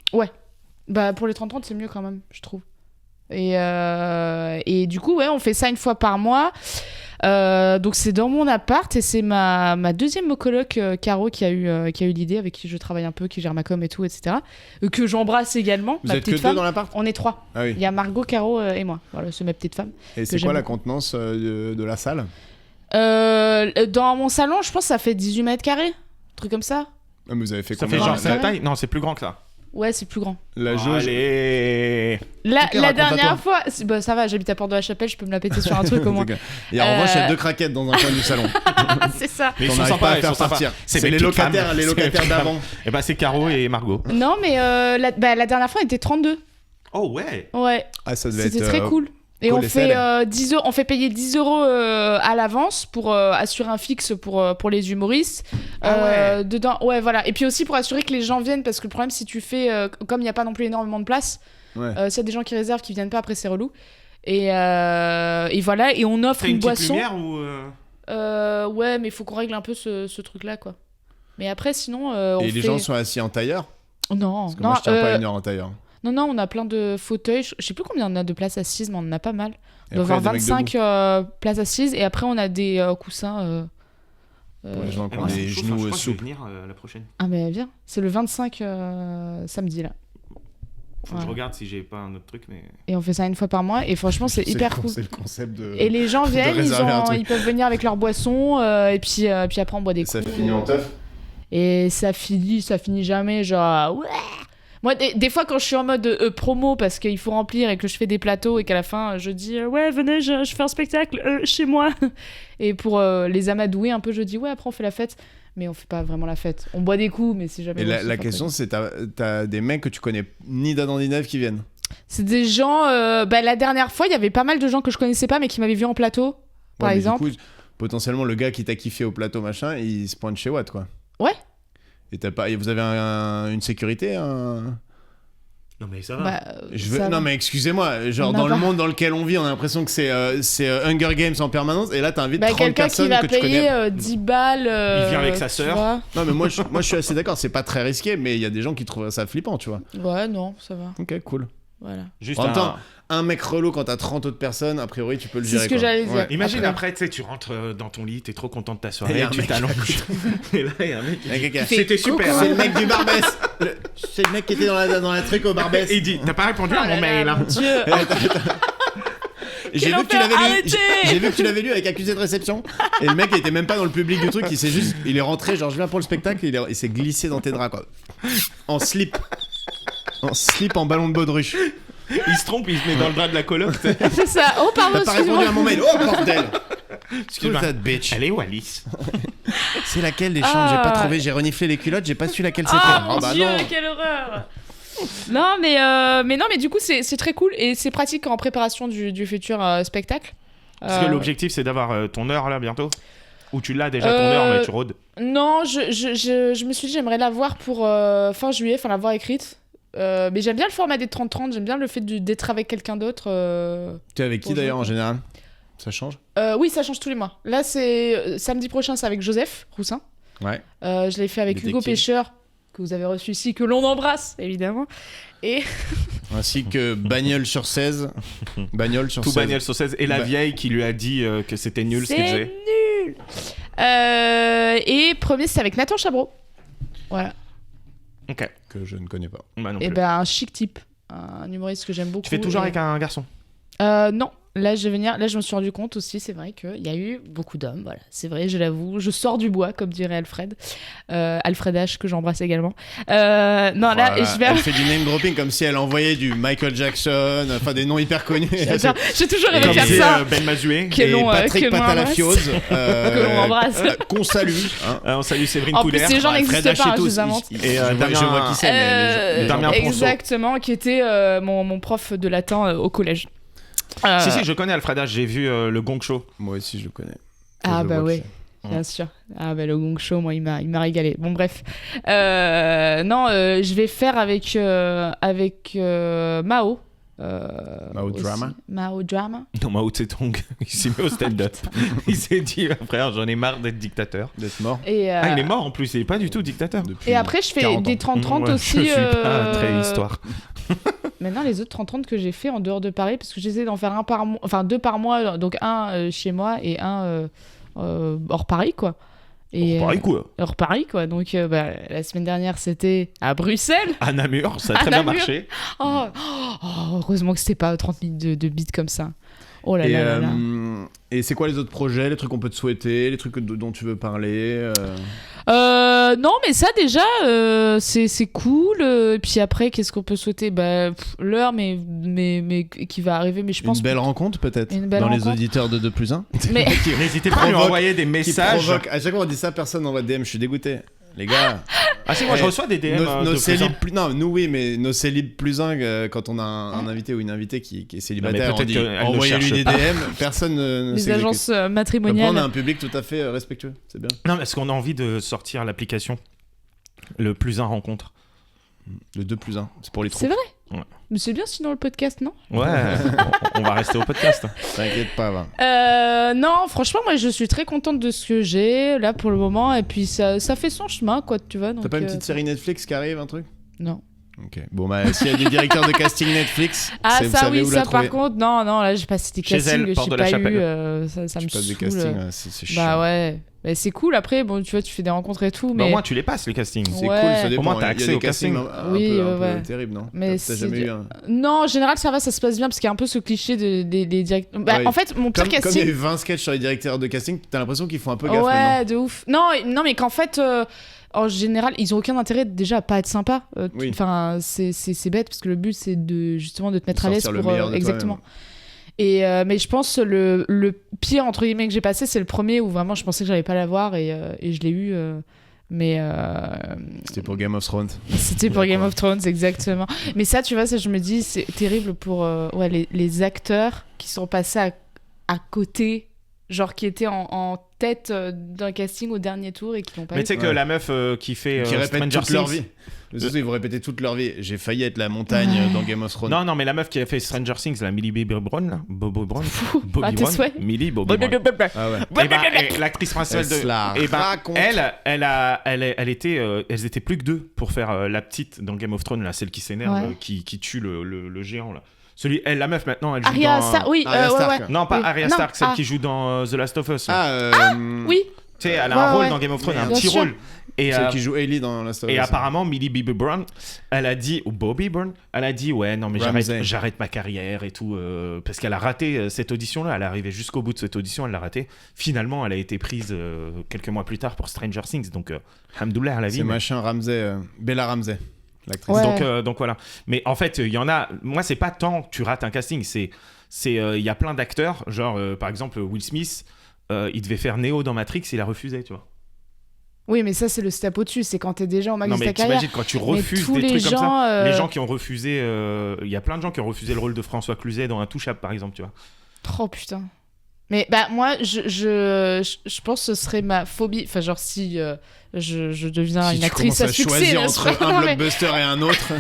Bah, pour les 30-30, c'est mieux quand même, je trouve. Et du coup, ouais, on fait ça une fois par mois. Donc c'est dans mon appart et c'est ma deuxième coloc Caro qui a eu l'idée, avec qui je travaille un peu, qui gère ma com et tout, etc. Que j'embrasse également, Vous ma êtes que petite deux femme. dans l'appart? On est 3. Ah oui. Il y a Margot, Caro et moi. Voilà, c'est ma petite femme. Et c'est j'aime quoi la beaucoup. contenance de la salle? Dans mon salon, je pense que ça fait 18 mètres carrés. Un truc comme ça. Ah, mais vous avez fait Ça combien fait Non, genre c'est cette vrai. taille. Non, c'est plus grand que ça. Ouais, c'est plus grand. La jauge. Allez. La Ok, raconte-la dernière toi. fois, bah, ça va, j'habite à Porte de la Chapelle, je peux me la péter sur un truc au moins. Et en revanche, il y a Euh, 2 craquettes dans un coin du salon. C'est ça. Mais ils Qu'on sont n'arrive sympas, pas à ils faire sont sympas. partir. C'est C'est mes les petites femmes. locataires, les C'est mes locataires petites femmes. d'avant. Et bah c'est Caro et Margot. Non, mais la dernière fois, on était 32. Oh ouais. Ouais, Ah, ça devait c'était être. très cool. Et cool on et fait célèbre. 10 euros, on fait payer 10 euros à l'avance pour assurer un fixe pour les humoristes. Ah ouais. Dedans, ouais, voilà. Et puis aussi pour assurer que les gens viennent, parce que le problème, si tu fais, comme il n'y a pas non plus énormément de place, Ouais. S'il y a des gens qui réservent, qui viennent pas, après c'est relou. Et voilà, et on offre T'as une une petite boisson. lumière ou Ouais, mais il faut qu'on règle un peu ce truc-là, quoi. Mais après, sinon, on Et les fait... gens sont assis en tailleur? Non, Parce que non, moi, je tiens pas une heure en tailleur. non, on a plein de fauteuils. Je sais plus combien on a de places assises, mais on en a pas mal. Et On doit après, avoir il y a des mecs 25 places assises, et après, on a des coussins. Pour les gens qui Eh, ont moi, ça des me chauffe, genoux je crois que je vais souples. venir la prochaine. Ah, mais viens, c'est le 25 samedi, là. Faut que je Ouais. regarde si j'ai pas un autre truc, mais. Et on fait ça une fois par mois, et franchement, c'est hyper cool. C'est le concept de. Et les gens viennent, réserver un truc. ils peuvent venir avec leur boisson, et puis après, on boit des Ça coups. finit en teuf. Et ça finit jamais, genre, ouais. Moi, des fois, quand je suis en mode promo, parce qu'il faut remplir et que je fais des plateaux et qu'à la fin, je dis, ouais, venez, je fais un spectacle chez moi. Et pour les amadouer un peu, je dis, ouais, après, on fait la fête. Mais on fait pas vraiment la fête. On boit des coups, mais c'est jamais... Et bon, la c'est pas question, c'est t'as des mecs que tu connais ni d'Adam ni d'Ève qui viennent. C'est des gens... la dernière fois, il y avait pas mal de gens que je connaissais pas, mais qui m'avaient vu en plateau, par Ouais, mais exemple. Du coup, potentiellement, le gars qui t'a kiffé au plateau, machin, il se pointe chez Watt, quoi. Ouais. Et vous avez une sécurité Non, mais ça va. Bah, Non, va. mais excusez-moi, genre On a dans le pas. monde dans lequel on vit, on a l'impression que c'est Hunger Games en permanence, et là t'invites 30 quelqu'un qui personnes va que tu connais. payer 10 balles... Il vient avec sa tu sœur. vois. Non, mais moi je suis assez d'accord, c'est pas très risqué, mais il y a des gens qui trouvent ça flippant, tu vois. Ouais, non, ça va. Ok, cool. Voilà. Juste En même temps, un mec relou quand t'as 30 autres personnes, a priori tu peux le C'est gérer. ce que quoi. j'allais dire. Ouais. Imagine Après. après, tu sais, tu rentres dans ton lit, t'es trop content de ta Et y soirée, a un tu mec t'allonges. Et là, il y a un mec qui Il y a quelqu'un- fait C'était coucou. super. C'est le mec du Barbès. C'est le mec qui était dans la truc au Barbès. Et il dit, t'as pas répondu Oh à là mon là, mail. Hein. mon Dieu. J'ai Quel vu que tu enfer, l'avais lu. arrêtez. J'ai vu que tu l'avais lu avec accusé de réception. Et le mec il était même pas dans le public du truc, il est rentré genre je viens pour le spectacle, il s'est glissé dans tes draps quoi. En slip. En ballon de baudruche. Il se trompe, il se met dans le drap de la coloc. tu sais. C'est ça. Oh, pardon, T'as pas répondu à mon mail. Oh bordel. Excuse-moi. Putain de bitch. Elle est où Alice? C'est laquelle des chambres? J'ai pas Ah. trouvé, j'ai reniflé les culottes, j'ai pas su laquelle c'était. Ah mon Oh, bah Dieu, non. quelle horreur. Non, mais du coup, c'est très cool et c'est pratique en préparation du futur spectacle. Parce que l'objectif, c'est d'avoir ton heure là bientôt. Ou tu l'as déjà ton heure, mais tu rôdes. Non, je me suis dit, j'aimerais la voir pour fin juillet, enfin l'avoir écrite. Mais j'aime bien le format des 30-30, j'aime bien le fait d'être avec quelqu'un d'autre. Tu es avec qui Bonjour. d'ailleurs en général? Ça change? Oui, ça change tous les mois. Là, c'est samedi prochain, c'est avec Joseph Roussin. Ouais. Je l'ai fait avec Détective. Hugo Pêcheur, que vous avez reçu ici, que l'on embrasse, évidemment. Et Ainsi que Bagnole sur 16. Bagnole sur Tout 16. bagnole sur 16. Et la Bah. vieille qui lui a dit que c'était nul ce qu'il c'est faisait. nul. Et premier, c'est avec Nathan Chabreau. Voilà. Ok. Que je ne connais pas. Bah non Et plus. ben un chic type, un humoriste que j'aime beaucoup. Tu fais toujours et- avec un garçon? Non, là je vais venir. Là je me suis rendu compte aussi, c'est vrai qu'il y a eu beaucoup d'hommes. Voilà, c'est vrai, je l'avoue. Je sors du bois, comme dirait Alfred. Alfred H que j'embrasse également. Non, là Voilà. je vais. Elle fait du name dropping comme si elle envoyait du Michael Jackson, enfin des noms hyper connus. J'adore. J'ai toujours rêvé Comme de faire disait ça. Ben Mazué. Que Et l'on, Patrick que l'on Patalafiose. Que l'on embrasse. Qu'on salue. Hein. On salue Séverine En plus, Couder. ces gens Ouais, n'existent Fred H pas, et hein, je tous, les invente. il- Et, je vois Damien- qui c'est, mais les gens- Damien Ponceau. Exactement, qui était mon prof de latin au collège. Si, si, je connais Alfred H. J'ai vu le Gong Show. Moi aussi, je le connais. Ah Je bah vois ouais, qui c'est. bien sûr. Ah bah le Gong Show, moi il m'a régalé. Bon bref. Non, je vais faire avec Mao. Mao aussi. Drama. Mao Drama. Non, Mao Tse-tung. Il s'est mis au stand-up. Il s'est dit, frère, j'en ai marre d'être dictateur. D'être mort. Et, Ah, il est mort en plus, il est pas du tout dictateur. Depuis et après je fais 40 ans. des 30-30 Ouais, aussi. Je suis pas très histoire. Maintenant les autres 30-30 que j'ai fait en dehors de Paris, parce que j'essaie d'en faire un par mois, enfin 2 par mois, donc un chez moi et un hors Paris quoi. Et, Pareil quoi. hors Paris quoi. Donc la semaine dernière c'était à Bruxelles. À Namur, ça a À très bien Namur. marché. Oh, heureusement que c'était pas 30 minutes de beats comme ça. Oh là Et, là là là. et c'est quoi les autres projets, les trucs qu'on peut te souhaiter, les trucs dont tu veux parler Non, mais ça déjà, c'est cool. Et puis après, qu'est-ce qu'on peut souhaiter? L'heure, mais qui va arriver. Mais je pense. Une belle rencontre peut-être Une belle dans les rencontre. auditeurs de 2+1 Mais N'hésitez pas à lui provoque- envoyer des qui messages. provoque. À chaque fois on dit ça, personne n'envoie de DM, je suis dégoûté. Les gars, Ah si, moi je reçois des DM nos de célibes plus non, nous oui, mais nos célibes plus quand on a un invité ou une invitée qui est célibataire, peut-être on dit qu'elle ne envoyez-lui cherche des pas. DM, personne ne les s'exécute. agences Comme quoi, on a matrimoniales. un public tout à fait respectueux, c'est bien. Non, parce qu'on a envie de sortir l'application. Le plus un rencontre. Le 2+1, c'est pour les troupes. C'est vrai. Ouais. Mais c'est bien sinon le podcast, non? Ouais, on va rester au podcast. T'inquiète pas, va. Non, franchement, moi je suis très contente de ce que j'ai là pour le moment. Et puis ça fait son chemin, quoi, tu vois. T'as donc, pas une petite série Netflix qui arrive, un truc? Non. Ok. Bon, bah, s'il y a des directeurs de casting Netflix, Ah, vous ça savez oui, où la ça par trouver. contre, non, là j'ai passé des Chez castings elle, que porte j'ai de la pas Chapelle. eu. Ça me Tu passes des saoule. castings, c'est chiant. Bah ouais. Mais c'est cool après, bon, tu vois, tu fais des rencontres et tout. Bah, Mais au moins, tu les passes, les castings. C'est Ouais. cool, ça dépend. Au moins, t'as Il y a accès des au castings casting. un Oui, peu, un ouais. peu terribles, non? Mais T'as c'est jamais eu un... Non, en général, ça va, ça se passe bien parce qu'il y a un peu ce cliché des directeurs. Bah, Ouais. en fait, mon pire Comme il y a casting. eu 20 sketchs sur les directeurs de casting, t'as l'impression qu'ils font un peu gaffe Ouais, maintenant. de ouf. Non, mais qu'en fait, en général, ils ont aucun intérêt déjà à pas être sympa. Oui. Enfin, c'est bête parce que le but c'est justement de te mettre à l'aise Sortir pour le meilleur de exactement. toi-même. Et mais je pense le pire entre guillemets que j'ai passé, c'est le premier où vraiment je pensais que j'allais pas l'avoir et je l'ai eu. Mais C'était pour Game of Thrones. c'était pour Game of Thrones exactement. Mais ça, tu vois, ça je me dis c'est terrible pour les acteurs qui sont passés à côté, genre qui étaient en tête d'un casting au dernier tour et qui l'ont pas Mais eu. tu sais que Ouais. la meuf qui fait Qui répètent Stranger toute leur Things- vie. Ils vont répéter toute leur vie. J'ai failli être la montagne dans Game of Thrones. Non, mais la meuf qui a fait Stranger Things, la Millie Bobby Brown, là. Bobby Brown. à tes souhaits. Millie Bobby Brown. Ah ouais. Eh ben, l'actrice principale Elle se la de. Eh ben, raconte. elle était. Elles étaient plus que deux pour faire la petite dans Game of Thrones, là, celle qui s'énerve, Ouais. qui tue le géant, là. La meuf maintenant, elle joue Arya dans. Stark, oui, Arya Stark. ouais. Non, pas Oui. Arya Non, Stark, celle qui joue dans The Last of Us. là. Oui, Tu sais, elle a un Ouais, rôle ouais. dans Game of Thrones, un Bien petit sûr. rôle. Et, Celle qui joue Ellie dans la story. et apparemment, Millie Bobby Brown, elle a dit, ou Bobby Brown, elle a dit, ouais, non, mais Ramsay. j'arrête ma carrière et tout, parce qu'elle a raté cette audition-là, elle est arrivée jusqu'au bout de cette audition, elle l'a raté. Finalement, elle a été prise quelques mois plus tard pour Stranger Things, donc, hamdoulah à la vie. C'est mais- machin Ramsey, Bella Ramsey, l'actrice. Ouais. Donc voilà. Mais en fait, il y en a. Moi, c'est pas tant que tu rates un casting, il y a plein d'acteurs, genre par exemple Will Smith, il devait faire Neo dans Matrix, il a refusé, tu vois. Oui, mais ça, c'est le step au-dessus. C'est quand t'es déjà au max Non de mais ta carrière. t'imagines quand tu Mais refuses tous des les trucs comme gens, ça. Les gens qui ont refusé, il y a plein de gens qui ont refusé le rôle de François Cluzet dans Intouchable, par exemple, tu vois. Oh putain. Mais bah, moi, je pense que ce serait ma phobie. Enfin, genre, si je deviens Si une tu actrice commences à à succès. choisir là, entre non, un mais- blockbuster et un autre.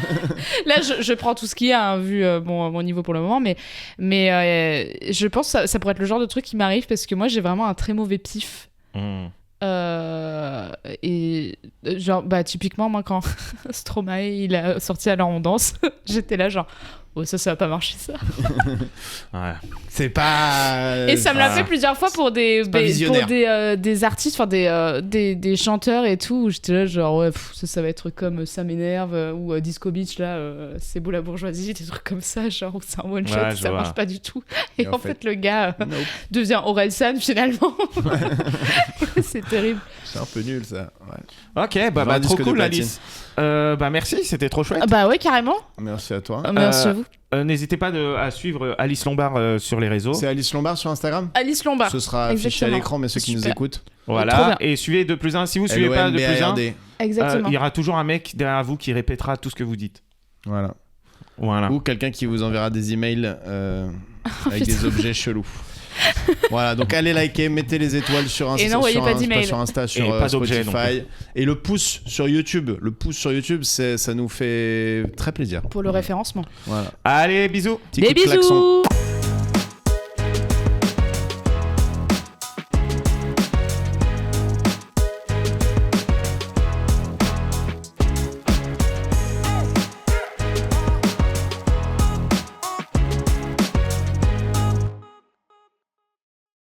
Là, je prends tout ce qu'il y a, hein, vu mon niveau pour le moment, mais je pense que ça pourrait être le genre de truc qui m'arrive parce que moi, j'ai vraiment un très mauvais pif. Et genre, bah, typiquement, moi, quand Stromae il a sorti Alors on danse, j'étais là, genre, oh, ça va pas marcher, ça. Ouais. C'est pas. Et ça me l'a fait plusieurs fois pour des pas visionnaire. pour des artistes, enfin des chanteurs et tout, où j'étais là genre ouais ça va être comme Ça m'énerve ou Disco Beach là, c'est beau la bourgeoisie, des trucs comme ça, genre où c'est un one shot, Ouais, je ça vois. marche pas du tout. Et Et en en fait le gars Nope. devient Orelsan finalement. C'est terrible. C'est un peu nul ça. Ouais. Ok, bah, Genre un trop disque de cool platine. Alice. Bah merci, c'était trop chouette. Ah bah ouais carrément. Merci à toi. Merci à vous. N'hésitez pas à suivre Alice Lombard sur les réseaux. C'est Alice Lombard sur Instagram. Alice Lombard. Ce sera affiché à Exactement. l'écran, mais ceux qui nous Super. écoutent. Trop Voilà, bien. et suivez de plus un. Si vous suivez pas de plus un, LOMBARD. Exactement. il y aura toujours un mec derrière vous qui répétera tout ce que vous dites. Voilà. Voilà. Ou quelqu'un qui vous enverra des emails avec putain. des objets chelous. Voilà, donc allez liker, mettez les étoiles sur Insta, Et n'envoyez pas d'email. sur Insta, sur pas d'objets, Spotify. Et le pouce sur YouTube. Le pouce sur YouTube, ça nous fait très plaisir. Pour le référencement. Voilà. Allez, bisous. Petit Des coup de klaxon. bisous.